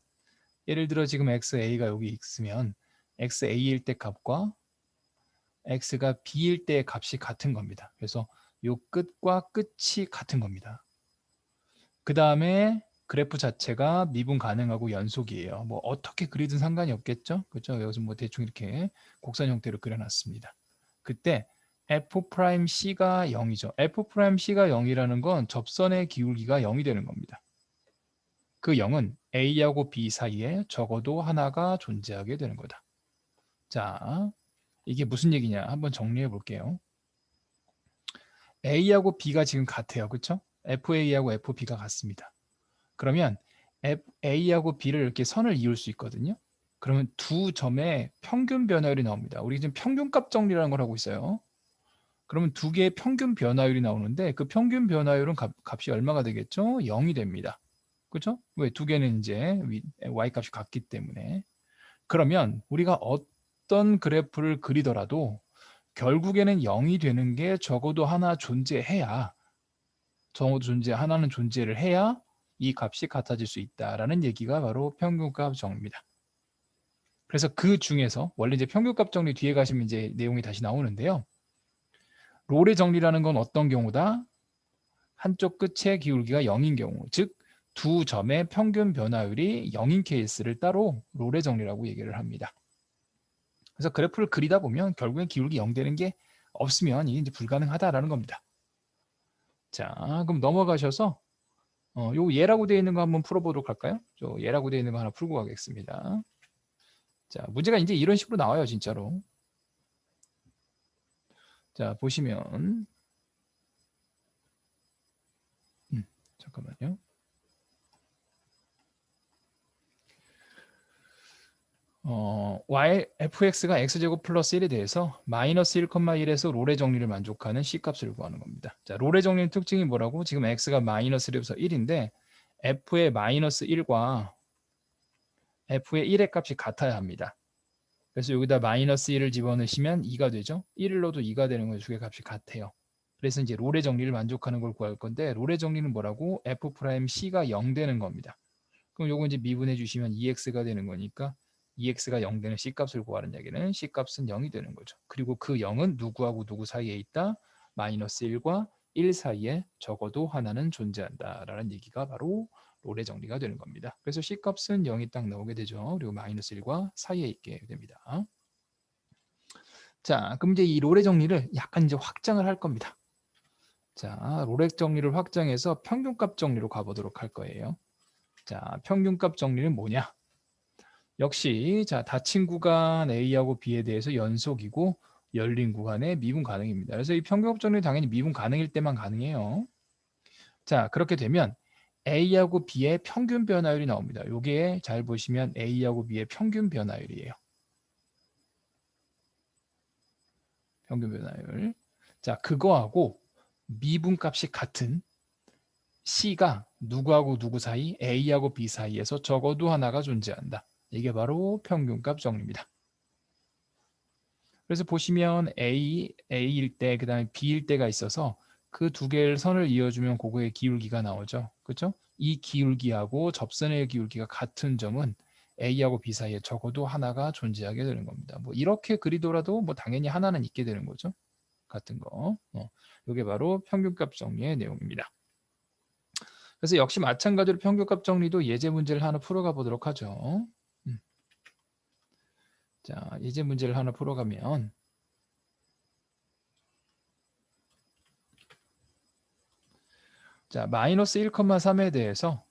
Speaker 1: 예를 들어 지금 XA가 여기 있으면 XA일 때 값과 X가 B일 때 값이 같은 겁니다. 그래서 요 끝과 끝이 같은 겁니다. 그 다음에 그래프 자체가 미분 가능하고 연속이에요. 뭐 어떻게 그리든 상관이 없겠죠? 그렇죠? 여기서 뭐 대충 이렇게 곡선 형태로 그려놨습니다. 그때 F'C가 0이죠. F'C가 0이라는 건 접선의 기울기가 0이 되는 겁니다. 그 0은 A하고 B 사이에 적어도 하나가 존재하게 되는 거다. 자, 이게 무슨 얘기냐? 한번 정리해 볼게요. A하고 B가 지금 같아요. 그렇죠? FA하고 FB가 같습니다. 그러면 A하고 B를 이렇게 선을 이을 수 있거든요. 그러면 두 점의 평균 변화율이 나옵니다. 우리 지금 평균값 정리라는 걸 하고 있어요. 그러면 두 개의 평균 변화율이 나오는데 그 평균 변화율은 값이 얼마가 되겠죠? 0이 됩니다. 그렇죠? 왜? 두 개는 이제 y값이 같기 때문에. 그러면 우리가 어떤 그래프를 그리더라도 결국에는 0이 되는 게 적어도 하나 존재해야, 적어도 하나는 존재를 해야 이 값이 같아질 수 있다라는 얘기가 바로 평균값 정리입니다. 그래서 그 중에서 원래 이제 평균값 정리 뒤에 가시면 이제 내용이 다시 나오는데요. 롤의 정리라는 건 어떤 경우다? 한쪽 끝의 기울기가 0인 경우, 즉 두 점의 평균 변화율이 0인 케이스를 따로 롤의 정리라고 얘기를 합니다. 그래서 그래프를 그리다 보면 결국엔 기울기 0 되는 게 없으면 이게 이제 불가능하다라는 겁니다. 자, 그럼 넘어가셔서 요 예라고 되어 있는 거 한번 풀어보도록 할까요? 예라고 되어 있는 거 하나 풀고 가겠습니다. 자, 문제가 이제 이런 식으로 나와요, 진짜로. 자, 보시면 잠깐만요. fx가 x제곱 플러스 1에 대해서 마이너스 1,1에서 롤의 정리를 만족하는 c값을 구하는 겁니다. 자, 롤의 정리의 특징이 뭐라고? 지금 x가 마이너스 1에서 1인데 f의 마이너스 1과 f의 1의 값이 같아야 합니다. 그래서 여기다 마이너스 1을 집어넣으시면 2가 되죠. 1을 넣어도 2가 되는 거예요. 두 개 값이 같아요. 그래서 이제 롤의 정리를 만족하는 걸 구할 건데 롤의 정리는 뭐라고? f'c가 0 되는 겁니다. 그럼 요거 이제 미분해 주시면 2x가 되는 거니까 2x가 0 되는 c값을 구하는 얘기는 c값은 0이 되는 거죠. 그리고 그 0은 누구하고 누구 사이에 있다? 마이너스 1과 1 사이에 적어도 하나는 존재한다라는 얘기가 바로 롤의 정리가 되는 겁니다. 그래서 c값은 0이 딱 나오게 되죠. 그리고 마이너스 1과 사이에 있게 됩니다. 자, 그럼 이제 이 롤의 정리를 약간 이제 확장을 할 겁니다. 자, 롤의 정리를 확장해서 평균값 정리로 가보도록 할 거예요. 자, 평균값 정리는 뭐냐? 역시 자, 닫힌 구간 A하고 B에 대해서 연속이고 열린 구간의 미분 가능입니다. 그래서 이 평균값 정리 당연히 미분 가능일 때만 가능해요. 자, 그렇게 되면 A하고 B의 평균 변화율이 나옵니다. 이게 잘 보시면 A하고 B의 평균 변화율이에요. 평균 변화율. 자, 그거하고 미분값이 같은 C가 누구하고 누구 사이? A하고 B 사이에서 적어도 하나가 존재한다. 이게 바로 평균값 정리입니다. 그래서 보시면 A일 때, 그 다음에 B일 때가 있어서 그 두 개를 선을 이어주면 그거의 기울기가 나오죠. 그렇죠? 이 기울기하고 접선의 기울기가 같은 점은 A하고 B 사이에 적어도 하나가 존재하게 되는 겁니다. 뭐 이렇게 그리더라도 뭐 당연히 하나는 있게 되는 거죠. 같은 거. 이게 바로 평균값 정리의 내용입니다. 그래서 역시 마찬가지로 평균값 정리도 예제 문제를 하나 풀어가 보도록 하죠. 자, 예제 문제를 하나 풀어가면 자, 마이너스 1,3에 대해서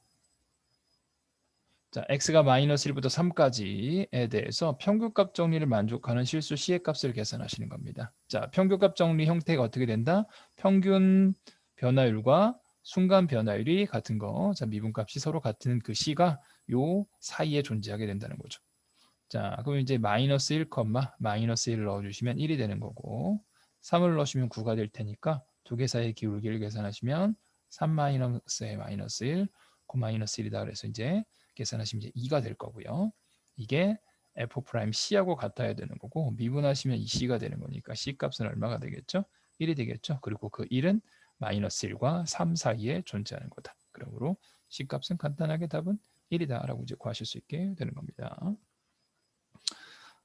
Speaker 1: 자, x가 마이너스 1부터 3까지에 대해서 평균값 정리를 만족하는 실수 C의 값을 계산하시는 겁니다. 자, 평균값 정리 형태가 어떻게 된다? 평균 변화율과 순간 변화율이 같은 거. 자, 미분값이 서로 같은 그 C가 요 사이에 존재하게 된다는 거죠. 자, 그럼 이제 마이너스 1, 마이너스 1을 넣어주시면 1이 되는 거고 3을 넣으시면 9가 될 테니까 두 개 사이의 기울기를 계산하시면 3 마이너스에 마이너스 1, 9 마이너스 1이다. 그래서 이제 계산하시면 이제 2가 될 거고요. 이게 F'C하고 같아야 되는 거고 미분하시면 2C가 되는 거니까 C 값은 얼마가 되겠죠? 1이 되겠죠. 그리고 그 1은 마이너스 1과 3 사이에 존재하는 거다. 그러므로 C 값은 간단하게 답은 1이다 라고 이제 구하실 수 있게 되는 겁니다.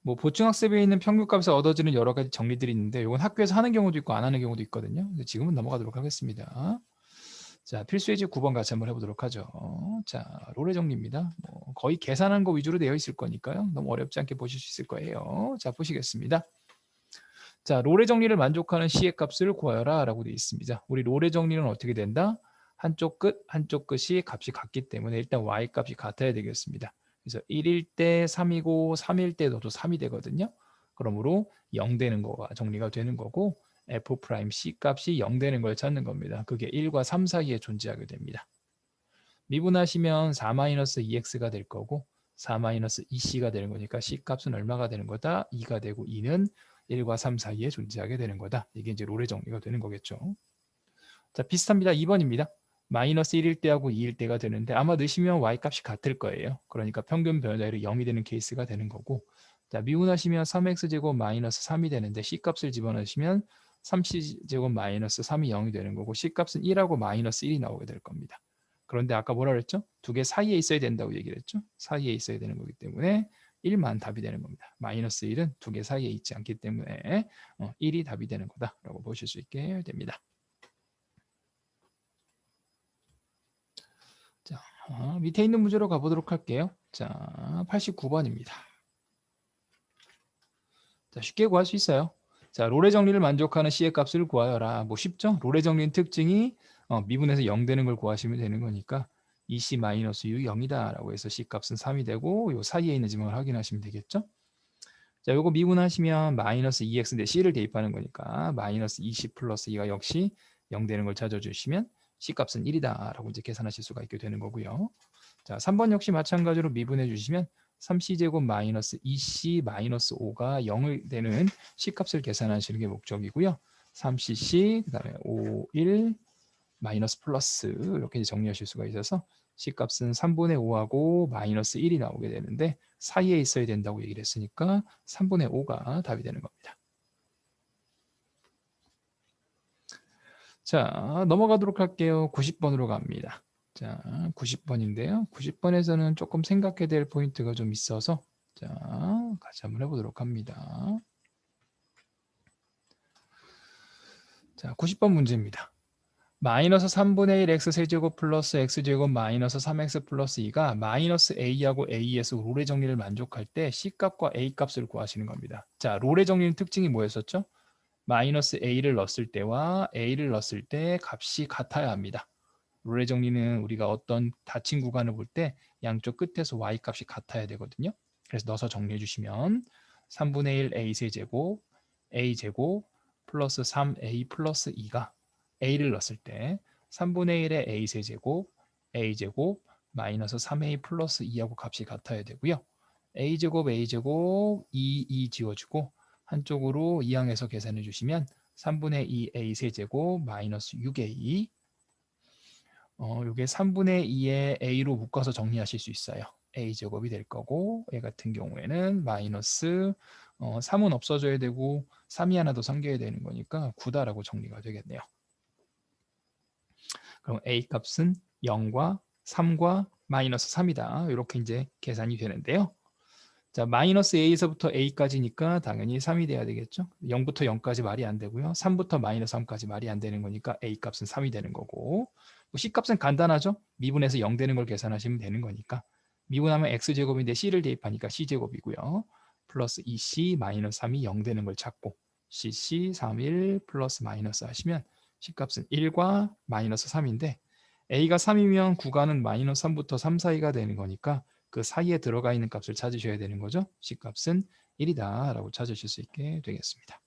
Speaker 1: 뭐 보충학습에 있는 평균값에서 얻어지는 여러 가지 정리들이 있는데 이건 학교에서 하는 경우도 있고 안 하는 경우도 있거든요. 지금은 넘어가도록 하겠습니다. 자, 필수예제 9번 같이 한번 해보도록 하죠. 자, 롤의 정리입니다. 뭐 거의 계산한 거 위주로 되어 있을 거니까요. 너무 어렵지 않게 보실 수 있을 거예요. 자, 보시겠습니다. 자, 롤의 정리를 만족하는 C의 값을 구하여라 라고 되어 있습니다. 우리 롤의 정리는 어떻게 된다? 한쪽 끝이 값이 같기 때문에 일단 Y 값이 같아야 되겠습니다. 그래서 1일 때 3이고 3일 때 너도 3이 되거든요. 그러므로 0 되는 거가 정리가 되는 거고 F'C 값이 0 되는 걸 찾는 겁니다. 그게 1과 3 사이에 존재하게 됩니다. 미분하시면 4-2x가 될 거고 4-2c가 되는 거니까 C 값은 얼마가 되는 거다? 2가 되고 2는 1과 3 사이에 존재하게 되는 거다. 이게 이제 롤의 정리가 되는 거겠죠. 자, 비슷합니다. 2번입니다. 마이너스 1일 때하고 2일 때가 되는데 아마 넣으시면 y값이 같을 거예요. 그러니까 평균 변화율이 0이 되는 케이스가 되는 거고 자, 미분하시면 3x제곱 마이너스 3이 되는데 c값을 집어넣으시면 3c제곱 마이너스 3이 0이 되는 거고 c값은 1하고 마이너스 1이 나오게 될 겁니다. 그런데 아까 뭐라 그랬죠? 두 개 사이에 있어야 된다고 얘기를 했죠. 사이에 있어야 되는 거기 때문에 1만 답이 되는 겁니다. 마이너스 1은 두 개 사이에 있지 않기 때문에 1이 답이 되는 거다라고 보실 수 있게 됩니다. 자, 밑에 있는 문제로 가보도록 할게요. 자, 89번입니다. 자, 쉽게 구할 수 있어요. 자, 롤의 정리를 만족하는 C의 값을 구하여라. 뭐 쉽죠? 롤의 정리는 특징이 미분에서 0 되는 걸 구하시면 되는 거니까 2C-U 0이다 라고 해서 C 값은 3이 되고 요 사이에 있는 지문을 확인하시면 되겠죠? 자, 요거 미분하시면 마이너스 2x인데 C를 대입하는 거니까 마이너스 20 플러스 2가 역시 0 되는 걸 찾아주시면 C 값은 1이다 라고 이제 계산하실 수가 있게 되는 거고요. 자, 3번 역시 마찬가지로 미분해 주시면 3c제곱 마이너스 2c 마이너스 5가 0을 되는 C값을 계산하시는 게 목적이고요. 3cc 그 다음에 5, 1 마이너스 플러스 이렇게 정리하실 수가 있어서 C값은 3분의 5하고 마이너스 1이 나오게 되는데 사이에 있어야 된다고 얘기를 했으니까 3분의 5가 답이 되는 겁니다. 자, 넘어가도록 할게요. 90번으로 갑니다. 자, 90번인데요. 90번에서는 조금 생각해야 될 포인트가 좀 있어서 자, 같이 한번 해보도록 합니다. 자, 90번 문제입니다. 마이너스 3분의 1 x세제곱 플러스 x제곱 마이너스 3x 플러스 2가 마이너스 a하고 a에서 롤의 정리를 만족할 때 C값과 A값을 구하시는 겁니다. 자, 롤의 정리는 특징이 뭐였었죠? 마이너스 a를 넣었을 때와 a를 넣었을 때 값이 같아야 합니다. 롤의 정리는 우리가 어떤 닫힌 구간을 볼 때 양쪽 끝에서 y값이 같아야 되거든요. 그래서 넣어서 정리해 주시면 3분의 1 a세제곱 a제곱 플러스 3a 플러스 2가 a를 넣었을 때 3분의 1의 a세제곱 a제곱 마이너스 3a 플러스 2하고 값이 같아야 되고요. a제곱 a제곱 2 지워주고 한쪽으로 이항해서 계산해 주시면 3분의 2 a 세제곱 마이너스 6a 이게 3분의 2의 a로 묶어서 정리하실 수 있어요. a제곱이 될 거고 a 같은 경우에는 마이너스 3은 없어져야 되고 3이 하나 더 생겨야 되는 거니까 9다라고 정리가 되겠네요. 그럼 a 값은 0과 3과 마이너스 3이다. 이렇게 이제 계산이 되는데요. 자, 마이너스 a에서부터 a까지니까 당연히 3이 돼야 되겠죠. 0부터 0까지 말이 안 되고요. 3부터 마이너스 3까지 말이 안 되는 거니까 a 값은 3이 되는 거고 C 값은 간단하죠. 미분해서 0 되는 걸 계산하시면 되는 거니까 미분하면 x제곱인데 c를 대입하니까 c제곱이고요. 플러스 2c 마이너스 3이 0 되는 걸 찾고 cc 31 플러스 마이너스 하시면 C 값은 1과 마이너스 3인데 a가 3이면 구간은 마이너스 3부터 3 사이가 되는 거니까 그 사이에 들어가 있는 값을 찾으셔야 되는 거죠. C 값은 1이다 라고 찾으실 수 있게 되겠습니다.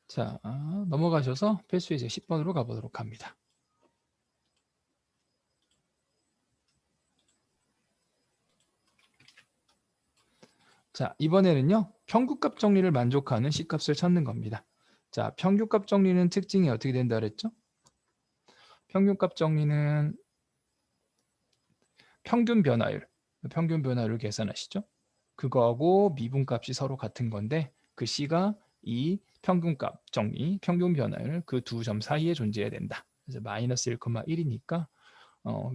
Speaker 1: 자, 넘어가셔서 필수 예제 10번으로 가보도록 합니다. 자, 이번에는요. 평균값 정리를 만족하는 C값을 찾는 겁니다. 자, 평균값 정리는 특징이 어떻게 된다 그랬죠? 평균값 정리는 평균 변화율을 계산하시죠. 그거하고 미분값이 서로 같은 건데 그 C가 이 평균값 정리, 평균 변화율 그 두 점 사이에 존재해야 된다. 그래서 마이너스 1,1이니까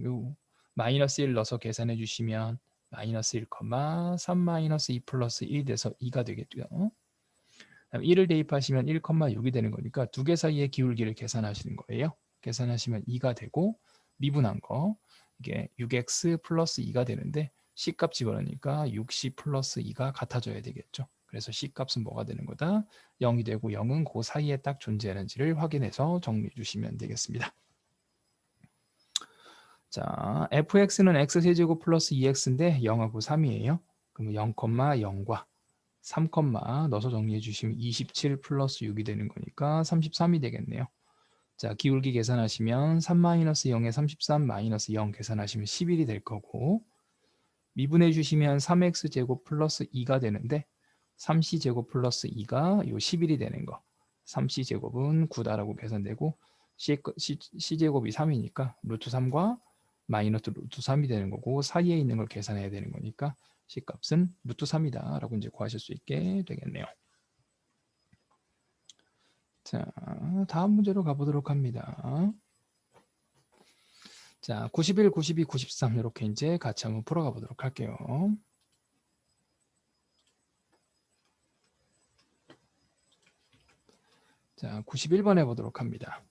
Speaker 1: 요 마이너스 1 넣어서 계산해 주시면 마이너스 1,3 마이너스 2 플러스 1 돼서 2가 되겠고요. 1을 대입하시면 1,6이 되는 거니까 두 개 사이의 기울기를 계산하시는 거예요. 계산하시면 2가 되고 미분한 거 이게 6x 플러스 2가 되는데 C값 집어넣으니까 6C 플러스 2가 같아져야 되겠죠. 그래서 C값은 뭐가 되는 거다? 0이 되고 0은 그 사이에 딱 존재하는지를 확인해서 정리해 주시면 되겠습니다. 자, fx는 x세제곱 플러스 2x인데 0하고 3이에요. 그럼 0,0과 3, 넣어서 정리해 주시면 27 플러스 6이 되는 거니까 33이 되겠네요. 자, 기울기 계산하시면 3-0에 33 마이너스 0 계산하시면 11이 될 거고 미분해 주시면 3x제곱 플러스 2가 되는데 3c제곱 플러스 2가 요 11이 되는 거 3c제곱은 9다라고 계산되고 c제곱이 3이니까 루트 3과 마이너스 루트 3이 되는 거고 사이에 있는 걸 계산해야 되는 거니까 C값은 루트 3이다 라고 이제 구하실 수 있게 되겠네요. 자, 다음 문제로 가보도록 합니다. 자, 91, 92, 93 이렇게 이제 같이 한번 풀어가 보도록 할게요. 자, 91번 해보도록 합니다.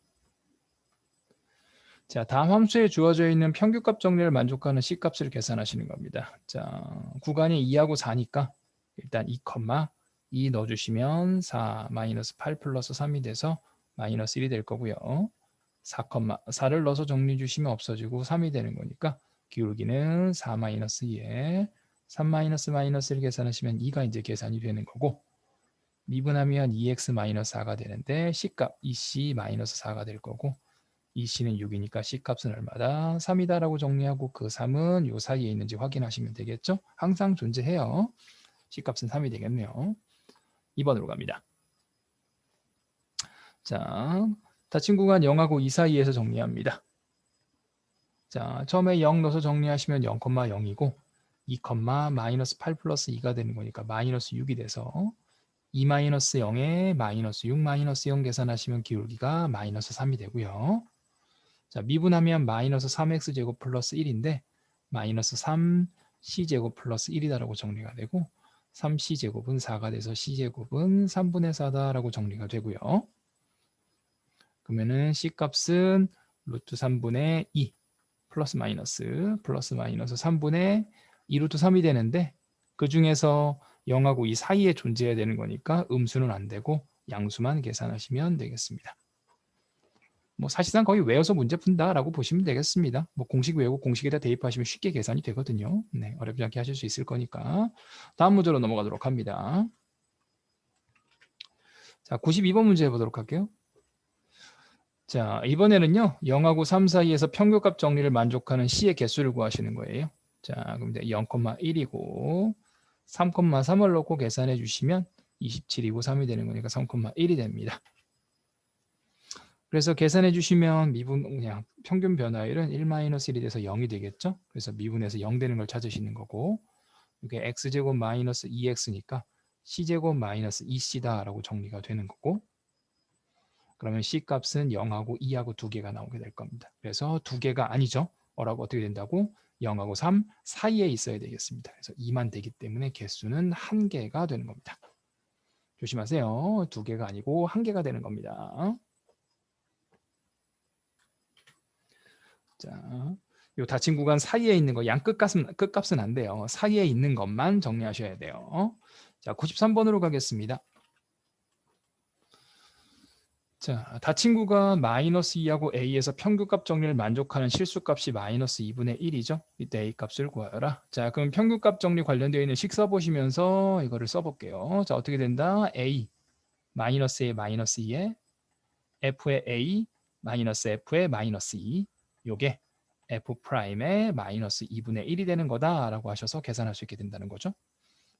Speaker 1: 자, 다음 함수에 주어져 있는 평균값 정리를 만족하는 C값을 계산하시는 겁니다. 자, 구간이 2하고 4니까 일단 2, 넣어주시면 4 마이너스 8 플러스 3이 돼서 마이너스 1이 될 거고요. 4를 넣어서 정리해 주시면 없어지고 3이 되는 거니까 기울기는 4 마이너스 2에 3 마이너스 마이너스를 계산하시면 2가 이제 계산이 되는 거고, 미분하면 2x 마이너스 4가 되는데 C값 2C 마이너스 4가 될 거고, 2C는 6이니까 C값은 얼마다? 3이다라고 정리하고 그 3은 요 사이에 있는지 확인하시면 되겠죠? 항상 존재해요. C값은 3이 되겠네요. 2번으로 갑니다. 자, 닫힌 구간 0하고 2 사이에서 정리합니다. 자, 처음에 0 넣어서 정리하시면 0,0이고 2, 마이너스 8 플러스 2가 되는 거니까 마이너스 6이 돼서 2 마이너스 0에 마이너스 6 마이너스 0 계산하시면 기울기가 마이너스 3이 되고요. 자, 미분하면 마이너스 3x제곱 플러스 1인데 마이너스 3c제곱 플러스 1이다라고 정리가 되고 3c제곱은 4가 돼서 c제곱은 3분의 4다라고 정리가 되고요. 그러면은 C값은 루트 3분의 2 플러스 마이너스 3분의 2 루트 3이 되는데 그 중에서 0하고 2 사이에 존재해야 되는 거니까 음수는 안 되고 양수만 계산하시면 되겠습니다. 뭐 사실상 거의 외워서 문제 푼다라고 보시면 되겠습니다. 뭐 공식 외우고 공식에다 대입하시면 쉽게 계산이 되거든요. 네, 어렵지 않게 하실 수 있을 거니까. 다음 문제로 넘어가도록 합니다. 자, 92번 문제 해보도록 할게요. 자, 이번에는요 0하고 3 사이에서 평균값 정리를 만족하는 C의 개수를 구하시는 거예요. 자, 그럼 0,1이고 3,3을 넣고 계산해 주시면 27이고 3이 되는 거니까 3,1이 됩니다. 그래서 계산해 주시면 미분 그냥 평균 변화율은 1-1이 돼서 0이 되겠죠. 그래서 미분해서 0 되는 걸 찾으시는 거고, 이게 x제곱 마이너스 2x니까 c제곱 마이너스 2c다라고 정리가 되는 거고, 그러면 C값은 0하고 2하고 두 개가 나오게 될 겁니다. 그래서 두 개가 아니죠. 어라고 어떻게 된다고? 0하고 3 사이에 있어야 되겠습니다. 그래서 2만 되기 때문에 개수는 한 개가 되는 겁니다. 조심하세요. 두 개가 아니고 한 개가 되는 겁니다. 자, 요 닫힌 구간 사이에 있는 거 양 끝값은 안 돼요. 사이에 있는 것만 정리하셔야 돼요. 자, 93번으로 가겠습니다. 자, 닫힌 구간 마이너스 2하고 A에서 평균값 정리를 만족하는 실수값이 마이너스 2분의 1이죠. 이때 A값을 구하여라. 자, 그럼 평균값 정리 관련되어 있는 식 써보시면서 이거를 써볼게요. 자, 어떻게 된다? A 마이너스의 마이너스 2에 F의 A 마이너스 F의 마이너스 2 요게 F'의 마이너스 2분의 1이 되는 거다라고 하셔서 계산할 수 있게 된다는 거죠.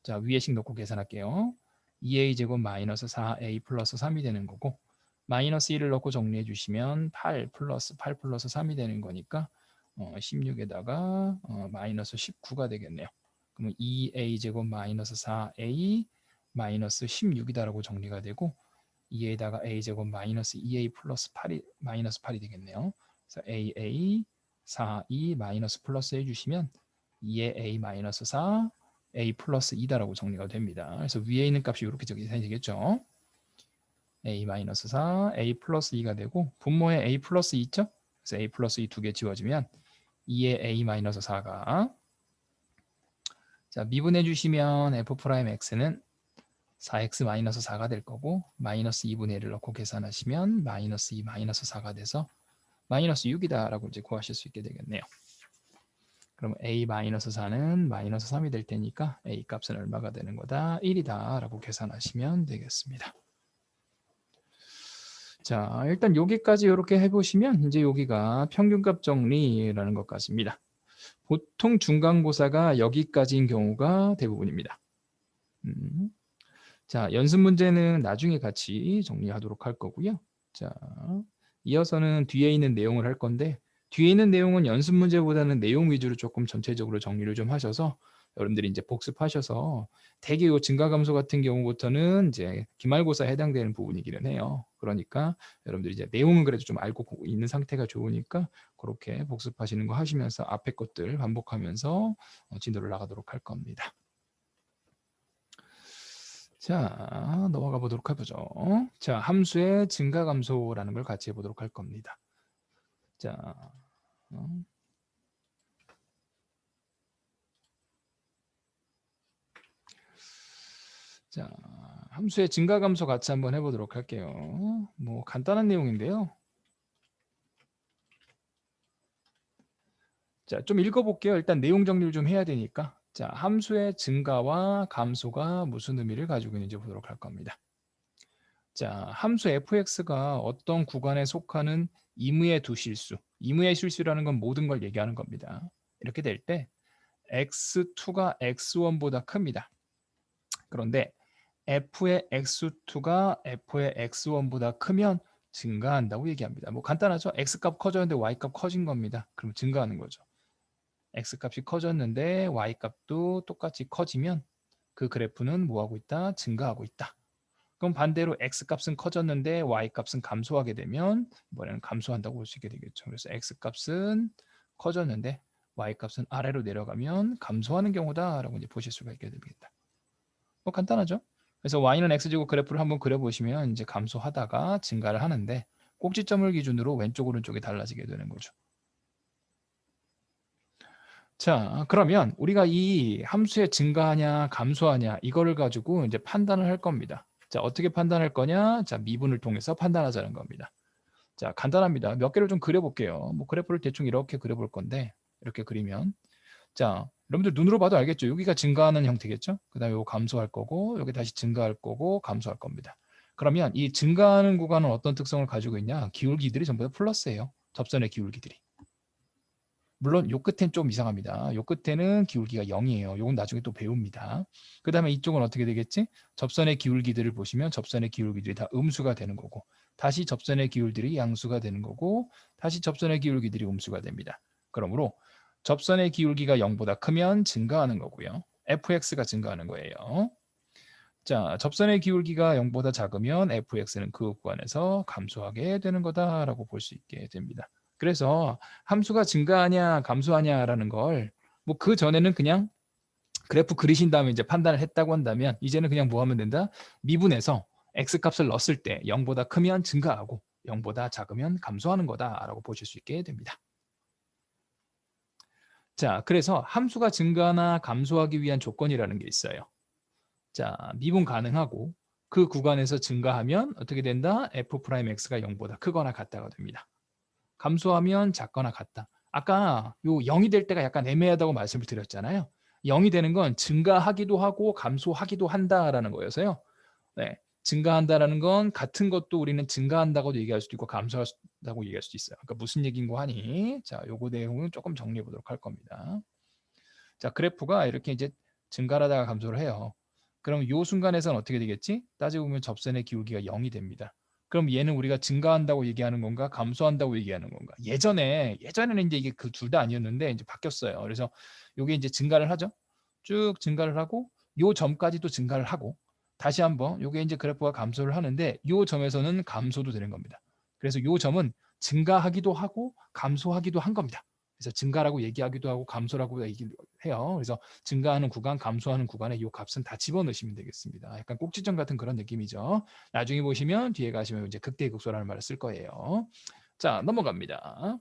Speaker 1: 자, 위에 식 넣고 계산할게요. 2A제곱 마이너스 4A 플러스 3이 되는 거고, 마이너스 1을 넣고 정리해 주시면 8 플러스 3이 되는 거니까 16에다가 마이너스 19가 되겠네요. 그러면 2A제곱 마이너스 4A 마이너스 16이다라고 정리가 되고, 2에다가 A제곱 마이너스 2A 플러스 8이 마이너스 8이 되겠네요. 그래서 AA 4E 마이너스 플러스 해주시면 2의 A 마이너스 4 A 플러스 2다라고 정리가 됩니다. 그래서 위에 있는 값이 이렇게 계산이 되겠죠. A 마이너스 4 A 플러스 2가 되고 분모에 A 플러스 2 있죠. 그래서 A 플러스 2 두 개 지워지면 2의 A 마이너스 4가 자 미분해 주시면 F'X는 4x 마이너스 4가 될 거고 마이너스 2분의 1을 넣고 계산하시면 마이너스 2 마이너스 4가 돼서 마이너스 6이다 라고 이제 구하실 수 있게 되겠네요. 그럼 A 마이너스 4는 마이너스 3이 될 테니까 A 값은 얼마가 되는 거다? 1이다 라고 계산하시면 되겠습니다. 자, 일단 여기까지 이렇게 해보시면 이제 여기가 평균값 정리라는 것 같습니다. 보통 중간고사가 여기까지인 경우가 대부분입니다. 자, 연습 문제는 나중에 같이 정리하도록 할 거고요. 자, 이어서는 뒤에 있는 내용을 할 건데 뒤에 있는 내용은 연습 문제보다는 내용 위주로 조금 전체적으로 정리를 좀 하셔서 여러분들이 이제 복습하셔서 대개 요 증가 감소 같은 경우부터는 이제 기말고사에 해당되는 부분이기는 해요. 그러니까 여러분들이 이제 내용은 그래도 좀 알고 있는 상태가 좋으니까 그렇게 복습하시는 거 하시면서 앞에 것들 반복하면서 진도를 나가도록 할 겁니다. 자, 넘어가 보도록 해보죠. 자, 함수의 증가 감소라는 걸 같이 해보도록 할 겁니다. 자, 자, 함수의 증가 감소 같이 한번 해보도록 할게요. 뭐 간단한 내용인데요. 자, 좀 읽어볼게요. 일단 내용 정리를 좀 해야 되니까. 자, 함수의 증가와 감소가 무슨 의미를 가지고 있는지 보도록 할 겁니다. 자, 함수 fx가 어떤 구간에 속하는 임의의 두 실수. 임의의 실수라는 건 모든 걸 얘기하는 겁니다. 이렇게 될 때 x2가 x1보다 큽니다. 그런데 f의 x2가 f의 x1보다 크면 증가한다고 얘기합니다. 뭐 간단하죠? x값 커졌는데 y값 커진 겁니다. 그럼 증가하는 거죠. x값이 커졌는데 y값도 똑같이 커지면 그 그래프는 뭐하고 있다? 증가하고 있다. 그럼 반대로 x값은 커졌는데 y값은 감소하게 되면 이번에는 감소한다고 볼 수 있게 되겠죠. 그래서 x값은 커졌는데 y값은 아래로 내려가면 감소하는 경우다라고 이제 보실 수가 있게 됩니다. 뭐 간단하죠? 그래서 y는 x제곱 그래프를 한번 그려보시면 이제 감소하다가 증가를 하는데 꼭지점을 기준으로 왼쪽 오른쪽이 달라지게 되는 거죠. 자, 그러면 우리가 이 함수의 증가하냐 감소하냐 이거를 가지고 이제 판단을 할 겁니다. 자, 어떻게 판단할 거냐? 자, 미분을 통해서 판단하자는 겁니다. 자, 간단합니다. 몇 개를 좀 그려볼게요. 뭐 그래프를 대충 이렇게 그려볼 건데 이렇게 그리면 자, 여러분들 눈으로 봐도 알겠죠? 여기가 증가하는 형태겠죠? 그 다음에 이거 감소할 거고 여기 다시 증가할 거고 감소할 겁니다. 그러면 이 증가하는 구간은 어떤 특성을 가지고 있냐? 기울기들이 전부 다 플러스예요. 접선의 기울기들이. 물론 요 끝엔 좀 이상합니다. 요 끝에는 기울기가 0이에요. 요건 나중에 또 배웁니다. 그 다음에 이쪽은 어떻게 되겠지? 접선의 기울기들을 보시면 접선의 기울기들이 다 음수가 되는 거고 다시 접선의 기울기들이 양수가 되는 거고 다시 접선의 기울기들이 음수가 됩니다. 그러므로 접선의 기울기가 0보다 크면 증가하는 거고요. fx가 증가하는 거예요. 자, 접선의 기울기가 0보다 작으면 fx는 그 구간에서 감소하게 되는 거다라고 볼 수 있게 됩니다. 그래서 함수가 증가하냐 감소하냐라는 걸 뭐 그 전에는 그냥 그래프 그리신 다음에 이제 판단을 했다고 한다면 이제는 그냥 뭐 하면 된다? 미분해서 x값을 넣었을 때 0보다 크면 증가하고 0보다 작으면 감소하는 거다라고 보실 수 있게 됩니다. 자, 그래서 함수가 증가나 감소하기 위한 조건이라는 게 있어요. 자, 미분 가능하고 그 구간에서 증가하면 어떻게 된다? f'x가 0보다 크거나 같다가 됩니다. 감소하면 작거나 같다. 아까 요 0이 될 때가 약간 애매하다고 말씀을 드렸잖아요. 0이 되는 건 증가하기도 하고 감소하기도 한다라는 거여서요. 네. 증가한다라는 건 같은 것도 우리는 증가한다고도 얘기할 수도 있고 감소한다고 얘기할 수도 있어요. 그러니까 무슨 얘기인고 하니? 자, 요거 내용은 조금 정리해 보도록 할 겁니다. 자, 그래프가 이렇게 이제 증가를 하다가 감소를 해요. 그럼 요 순간에서는 어떻게 되겠지? 따지고 보면 접선의 기울기가 0이 됩니다. 그럼 얘는 우리가 증가한다고 얘기하는 건가? 감소한다고 얘기하는 건가? 예전에는 이제 이게 그 둘 다 아니었는데 이제 바뀌었어요. 그래서 요게 이제 증가를 하죠. 쭉 증가를 하고 요 점까지 또 증가를 하고 다시 한번 요게 이제 그래프가 감소를 하는데 요 점에서는 감소도 되는 겁니다. 그래서 요 점은 증가하기도 하고 감소하기도 한 겁니다. 그래서 증가라고 얘기하기도 하고 감소라고 얘기해요. 그래서 증가하는 구간, 감소하는 구간에 이 값은 다 집어넣으시면 되겠습니다. 약간 꼭지점 같은 그런 느낌이죠. 나중에 보시면 뒤에 가시면 이제 극대극소라는 말을 쓸 거예요. 자, 넘어갑니다.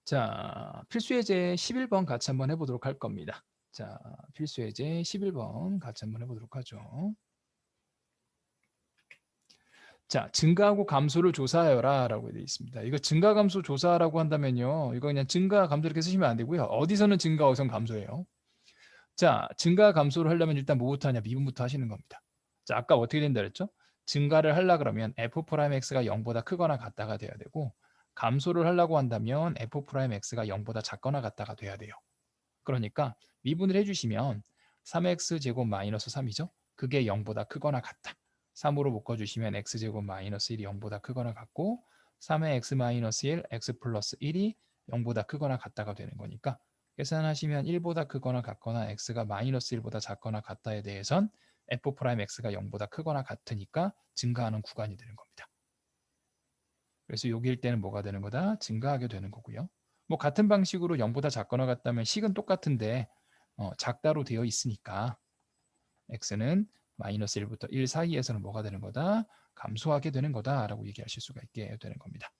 Speaker 1: 자, 필수예제 11번 같이 한번 해보도록 할 겁니다. 자, 필수예제 11번 같이 한번 해보도록 하죠. 자, 증가하고 감소를 조사하여라 라고 되어 있습니다. 이거 증가 감소 조사라고 한다면요. 이거 그냥 증가 감소 이렇게 쓰시면 안 되고요. 어디서는 증가, 어디서는 감소예요. 자, 증가 감소를 하려면 일단 뭐부터 하냐? 미분부터 하시는 겁니다. 자, 아까 어떻게 된다 그랬죠? 증가를 하려 그러면 f'x가 0보다 크거나 같다가 돼야 되고 감소를 하려고 한다면 f'x가 0보다 작거나 같다가 돼야 돼요. 그러니까 미분을 해주시면 3x제곱 마이너스 3이죠? 그게 0보다 크거나 같다. 3으로 묶어주시면 x제곱 마이너스 1이 0보다 크거나 같고 3의 x 마이너스 1, x 플러스 1이 0보다 크거나 같다가 되는 거니까 계산하시면 1보다 크거나 같거나 x가 마이너스 1보다 작거나 같다에 대해선 f'x가 0보다 크거나 같으니까 증가하는 구간이 되는 겁니다. 그래서 여기일 때는 뭐가 되는 거다? 증가하게 되는 거고요. 뭐 같은 방식으로 0보다 작거나 같다면 식은 똑같은데 작다로 되어 있으니까 x는 마이너스 1부터 1 사이에서는 뭐가 되는 거다? 감소하게 되는 거다라고 얘기하실 수가 있게 되는 겁니다.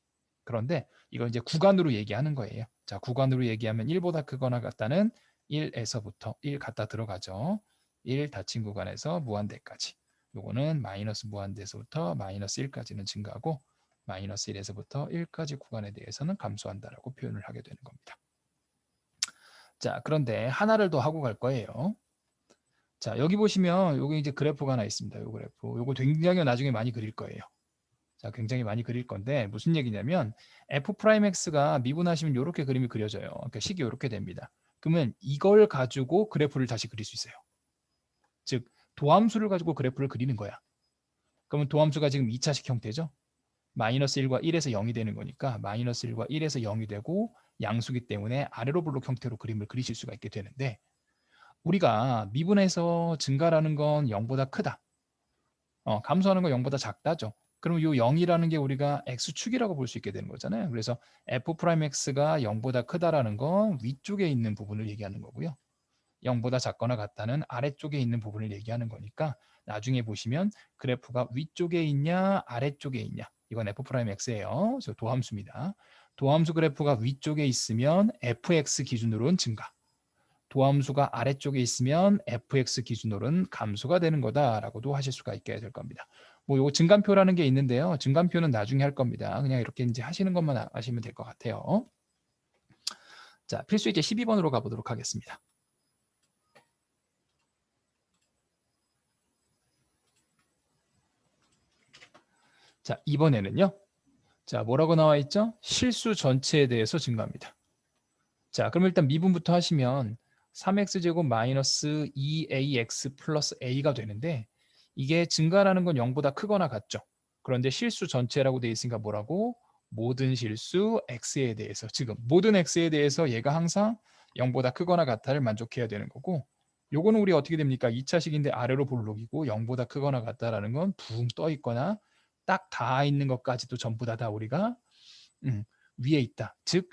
Speaker 1: 그런데 이거 이제 구간으로 얘기하는 거예요. 자, 구간으로 얘기하면 1보다 크거나 같다는 1에서부터 1 갖다 들어가죠. 1 닫힌 구간에서 무한대까지. 요거는 마이너스 무한대에서부터 마이너스 1까지는 증가하고 마이너스 1에서부터 1까지 구간에 대해서는 감소한다라고 표현을 하게 되는 겁니다. 자, 그런데 하나를 더 하고 갈 거예요. 자, 여기 보시면 여기 이제 그래프가 하나 있습니다. 요 그래프. 요거 굉장히 나중에 많이 그릴 거예요. 자, 굉장히 많이 그릴 건데 무슨 얘기냐면 f'x가 미분하시면 이렇게 그림이 그려져요. 그러니까 식이 이렇게 됩니다. 그러면 이걸 가지고 그래프를 다시 그릴 수 있어요. 즉 도함수를 가지고 그래프를 그리는 거야. 그러면 도함수가 지금 2차식 형태죠. 마이너스 1과 1에서 0이 되는 거니까 마이너스 1과 1에서 0이 되고 양수기 때문에 아래로 블록 형태로 그림을 그리실 수가 있게 되는데 우리가 미분해서 증가라는 건 0보다 크다. 감소하는 건 0보다 작다죠. 그럼 이 0이라는 게 우리가 x축이라고 볼 수 있게 되는 거잖아요. 그래서 f'x가 0보다 크다라는 건 위쪽에 있는 부분을 얘기하는 거고요. 0보다 작거나 같다는 아래쪽에 있는 부분을 얘기하는 거니까 나중에 보시면 그래프가 위쪽에 있냐 아래쪽에 있냐 이건 f'x예요. 저 도함수입니다. 도함수 그래프가 위쪽에 있으면 fx 기준으로는 증가 도함수가 아래쪽에 있으면 fx 기준으로는 감소가 되는 거다라고도 하실 수가 있게 될 겁니다. 뭐 요거 증감표라는 게 있는데요. 증감표는 나중에 할 겁니다. 그냥 이렇게 이제 하시는 것만 아시면 될 것 같아요. 자, 필수예제 12번으로 가보도록 하겠습니다. 자, 이번에는요. 자, 뭐라고 나와 있죠? 실수 전체에 대해서 증가합니다. 자, 그럼 일단 미분부터 하시면 3x제곱 마이너스 2ax 플러스 a가 되는데 이게 증가라는 건 0보다 크거나 같죠. 그런데 실수 전체라고 되어 있으니까 뭐라고? 모든 실수 x에 대해서 지금 모든 x에 대해서 얘가 항상 0보다 크거나 같다를 만족해야 되는 거고 요거는 우리 어떻게 됩니까? 2차식인데 아래로 볼록이고 0보다 크거나 같다라는 건 붕 떠 있거나 딱 닿아 있는 것까지도 전부 다 우리가 위에 있다. 즉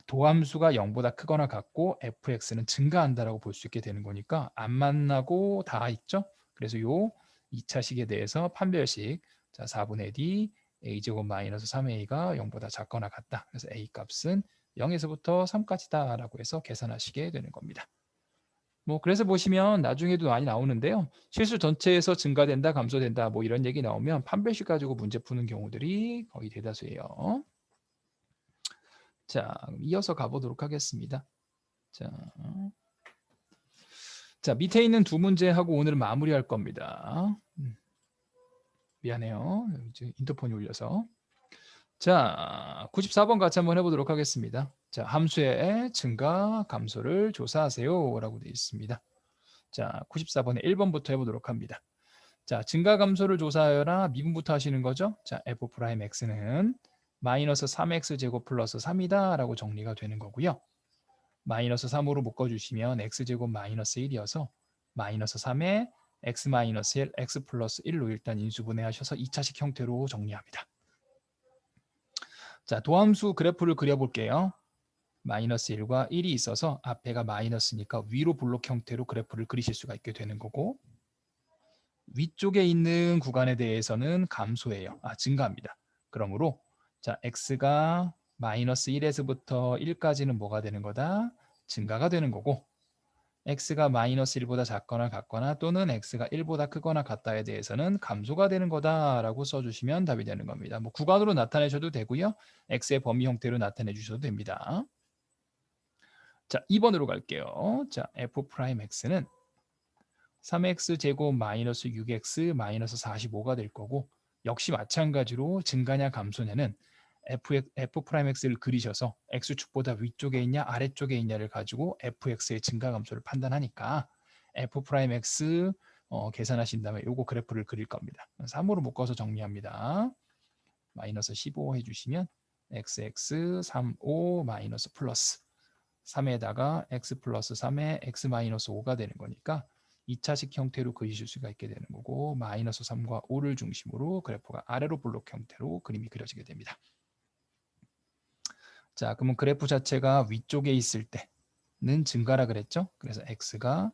Speaker 1: 도함수가 0보다 크거나 같고 fx는 증가한다라고 볼 수 있게 되는 거니까 안 만나고 다 있죠. 그래서 요 2차식에 대해서 판별식 자 4분의 d a제곱 마이너스 3a가 0보다 작거나 같다. 그래서 a 값은 0에서부터 3까지다라고 해서 계산하시게 되는 겁니다. 뭐 그래서 보시면 나중에도 많이 나오는데요. 실수 전체에서 증가된다, 감소된다 뭐 이런 얘기 나오면 판별식 가지고 문제 푸는 경우들이 거의 대다수예요. 자, 이어서 가보도록 하겠습니다. 자, 밑에 있는 두 문제하고 오늘 마무리할 겁니다. 미안해요. 이제 인터폰이 울려서. 자, 94번 같이 한번 해보도록 하겠습니다. 자, 함수의 증가, 감소를 조사하세요. 라고 되어 있습니다. 자, 94번에 1번부터 해보도록 합니다. 자, 증가 감소를 조사하여라. 미분부터 하시는 거죠. 자, f'x는 마이너스 3x제곱 플러스 3이다 라고 정리가 되는 거고요. 마이너스 3으로 묶어주시면 x제곱 마이너스 1이어서 마이너스 3에 x 마이너스 1, x 플러스 1로 일단 인수분해하셔서 2차식 형태로 정리합니다. 자, 도함수 그래프를 그려볼게요. 마이너스 1과 1이 있어서 앞에가 마이너스니까 위로 블록 형태로 그래프를 그리실 수가 있게 되는 거고 위쪽에 있는 구간에 대해서는 감소해요. 증가합니다. 그러므로 자 x가 마이너스 1에서부터 1까지는 뭐가 되는 거다? 증가가 되는 거고 x가 마이너스 1보다 작거나 같거나 또는 x가 1보다 크거나 같다에 대해서는 감소가 되는 거다라고 써주시면 답이 되는 겁니다. 뭐 구간으로 나타내셔도 되고요. x의 범위 형태로 나타내 주셔도 됩니다. 자, 2번으로 갈게요. 자, f'x는 3x 제곱 마이너스 6x 마이너스 45가 될 거고 역시 마찬가지로 증가냐 감소냐는 f'x를 그리셔서 x축보다 위쪽에 있냐 아래쪽에 있냐를 가지고 fx의 증가 감소를 판단하니까 f'x 계산하신 다음에 요거 그래프를 그릴 겁니다. 3으로 묶어서 정리합니다. 마이너스 15 해주시면 xx 35 마이너스 플러스 3에다가 x 플러스 3에 x 마이너스 5가 되는 거니까 2차식 형태로 그리실 수가 있게 되는 거고 마이너스 3과 5를 중심으로 그래프가 아래로 블록 형태로 그림이 그려지게 됩니다. 자, 그러면 그래프 자체가 위쪽에 있을 때는 증가라 그랬죠? 그래서 x가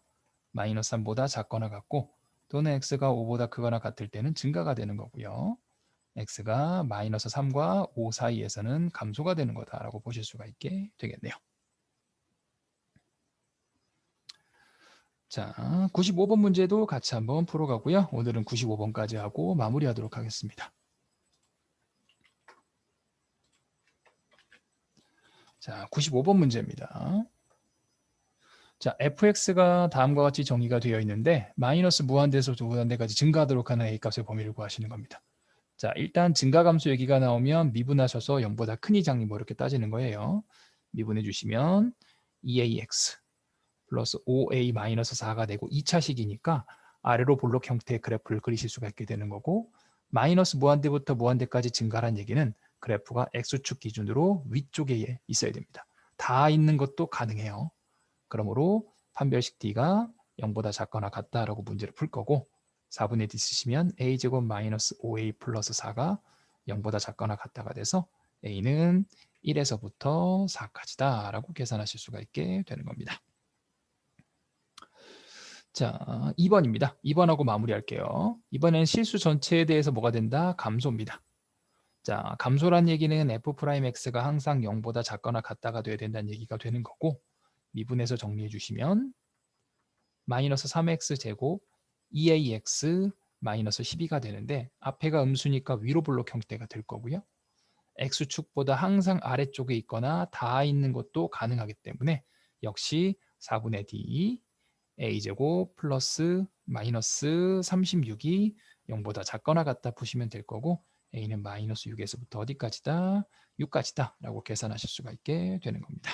Speaker 1: 마이너스 3보다 작거나 같고 또는 x가 5보다 크거나 같을 때는 증가가 되는 거고요. x가 마이너스 3과 5 사이에서는 감소가 되는 거다라고 보실 수가 있게 되겠네요. 자, 95번 문제도 같이 한번 풀어가고요. 오늘은 95번까지 하고 마무리하도록 하겠습니다. 자, 95번 문제입니다. 자, fx가 다음과 같이 정의가 되어 있는데 마이너스 무한대에서 무한대까지 증가하도록 하는 a값의 범위를 구하시는 겁니다. 자, 일단 증가감수 얘기가 나오면 미분하셔서 0보다 큰 이상이 뭐 이렇게 따지는 거예요. 미분해 주시면 2ax 플러스 5a 마이너스 4가 되고 2차식이니까 아래로 볼록 형태의 그래프를 그리실 수가 있게 되는 거고 마이너스 무한대부터 무한대까지 증가란 얘기는 그래프가 x축 기준으로 위쪽에 있어야 됩니다. 다 있는 것도 가능해요. 그러므로 판별식 d가 0보다 작거나 같다라고 문제를 풀 거고 4분의 d 쓰시면 a제곱 마이너스 5a 플러스 4가 0보다 작거나 같다가 돼서 a는 1에서부터 4까지다 라고 계산하실 수가 있게 되는 겁니다. 자, 2번입니다. 2번하고 마무리할게요. 이번엔 실수 전체에 대해서 뭐가 된다? 감소입니다. 자, 감소란 얘기는 f'x가 항상 0보다 작거나 같다가 돼야 된다는 얘기가 되는 거고 미분해서 정리해 주시면 마이너스 3x 제곱 2ax 마이너스 12가 되는데 앞에가 음수니까 위로 블록 형태가 될 거고요. x축보다 항상 아래쪽에 있거나 다 있는 것도 가능하기 때문에 역시 4분의 d a제곱 플러스 마이너스 36이 0보다 작거나 같다 푸시면 될 거고 a는 마이너스 6에서부터 어디까지다? 6까지다 라고 계산하실 수가 있게 되는 겁니다.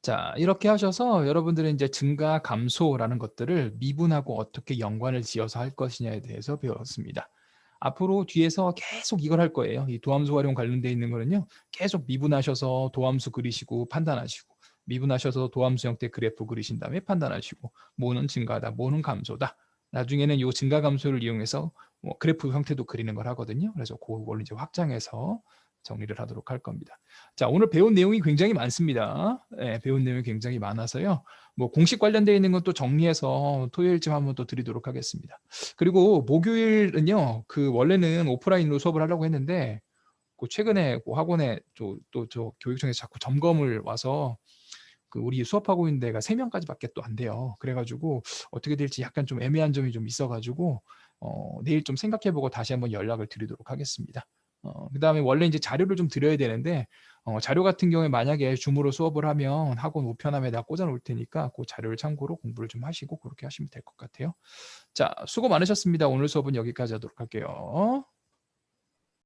Speaker 1: 자, 이렇게 하셔서 여러분들은 이제 증가, 감소라는 것들을 미분하고 어떻게 연관을 지어서 할 것이냐에 대해서 배웠습니다. 앞으로 뒤에서 계속 이걸 할 거예요. 이 도함수 활용 관련되어 있는 거는요. 계속 미분하셔서 도함수 그리시고 판단하시고 미분하셔서 도함수 형태 그래프 그리신 다음에 판단하시고 뭐는 증가다, 뭐는 감소다. 나중에는 이 증가 감소를 이용해서 뭐 그래프 형태도 그리는 걸 하거든요. 그래서 그걸 이제 확장해서 정리를 하도록 할 겁니다. 자, 오늘 배운 내용이 굉장히 많습니다. 네, 배운 내용이 굉장히 많아서요. 뭐 공식 관련되어 있는 것도 정리해서 토요일쯤 한번 또 드리도록 하겠습니다. 그리고 목요일은요, 그 원래는 오프라인으로 수업을 하려고 했는데 그 최근에 그 학원에 또 저 교육청에서 자꾸 점검을 와서 그 우리 수업하고 있는 데가 3명까지밖에 또 안 돼요. 그래가지고 어떻게 될지 약간 좀 애매한 점이 좀 있어가지고 내일 좀 생각해보고 다시 한번 연락을 드리도록 하겠습니다. 그다음에 원래 이제 자료를 좀 드려야 되는데 자료 같은 경우에 만약에 줌으로 수업을 하면 학원 우편함에다 꽂아 놓을 테니까 그 자료를 참고로 공부를 좀 하시고 그렇게 하시면 될 것 같아요. 자, 수고 많으셨습니다. 오늘 수업은 여기까지 하도록 할게요.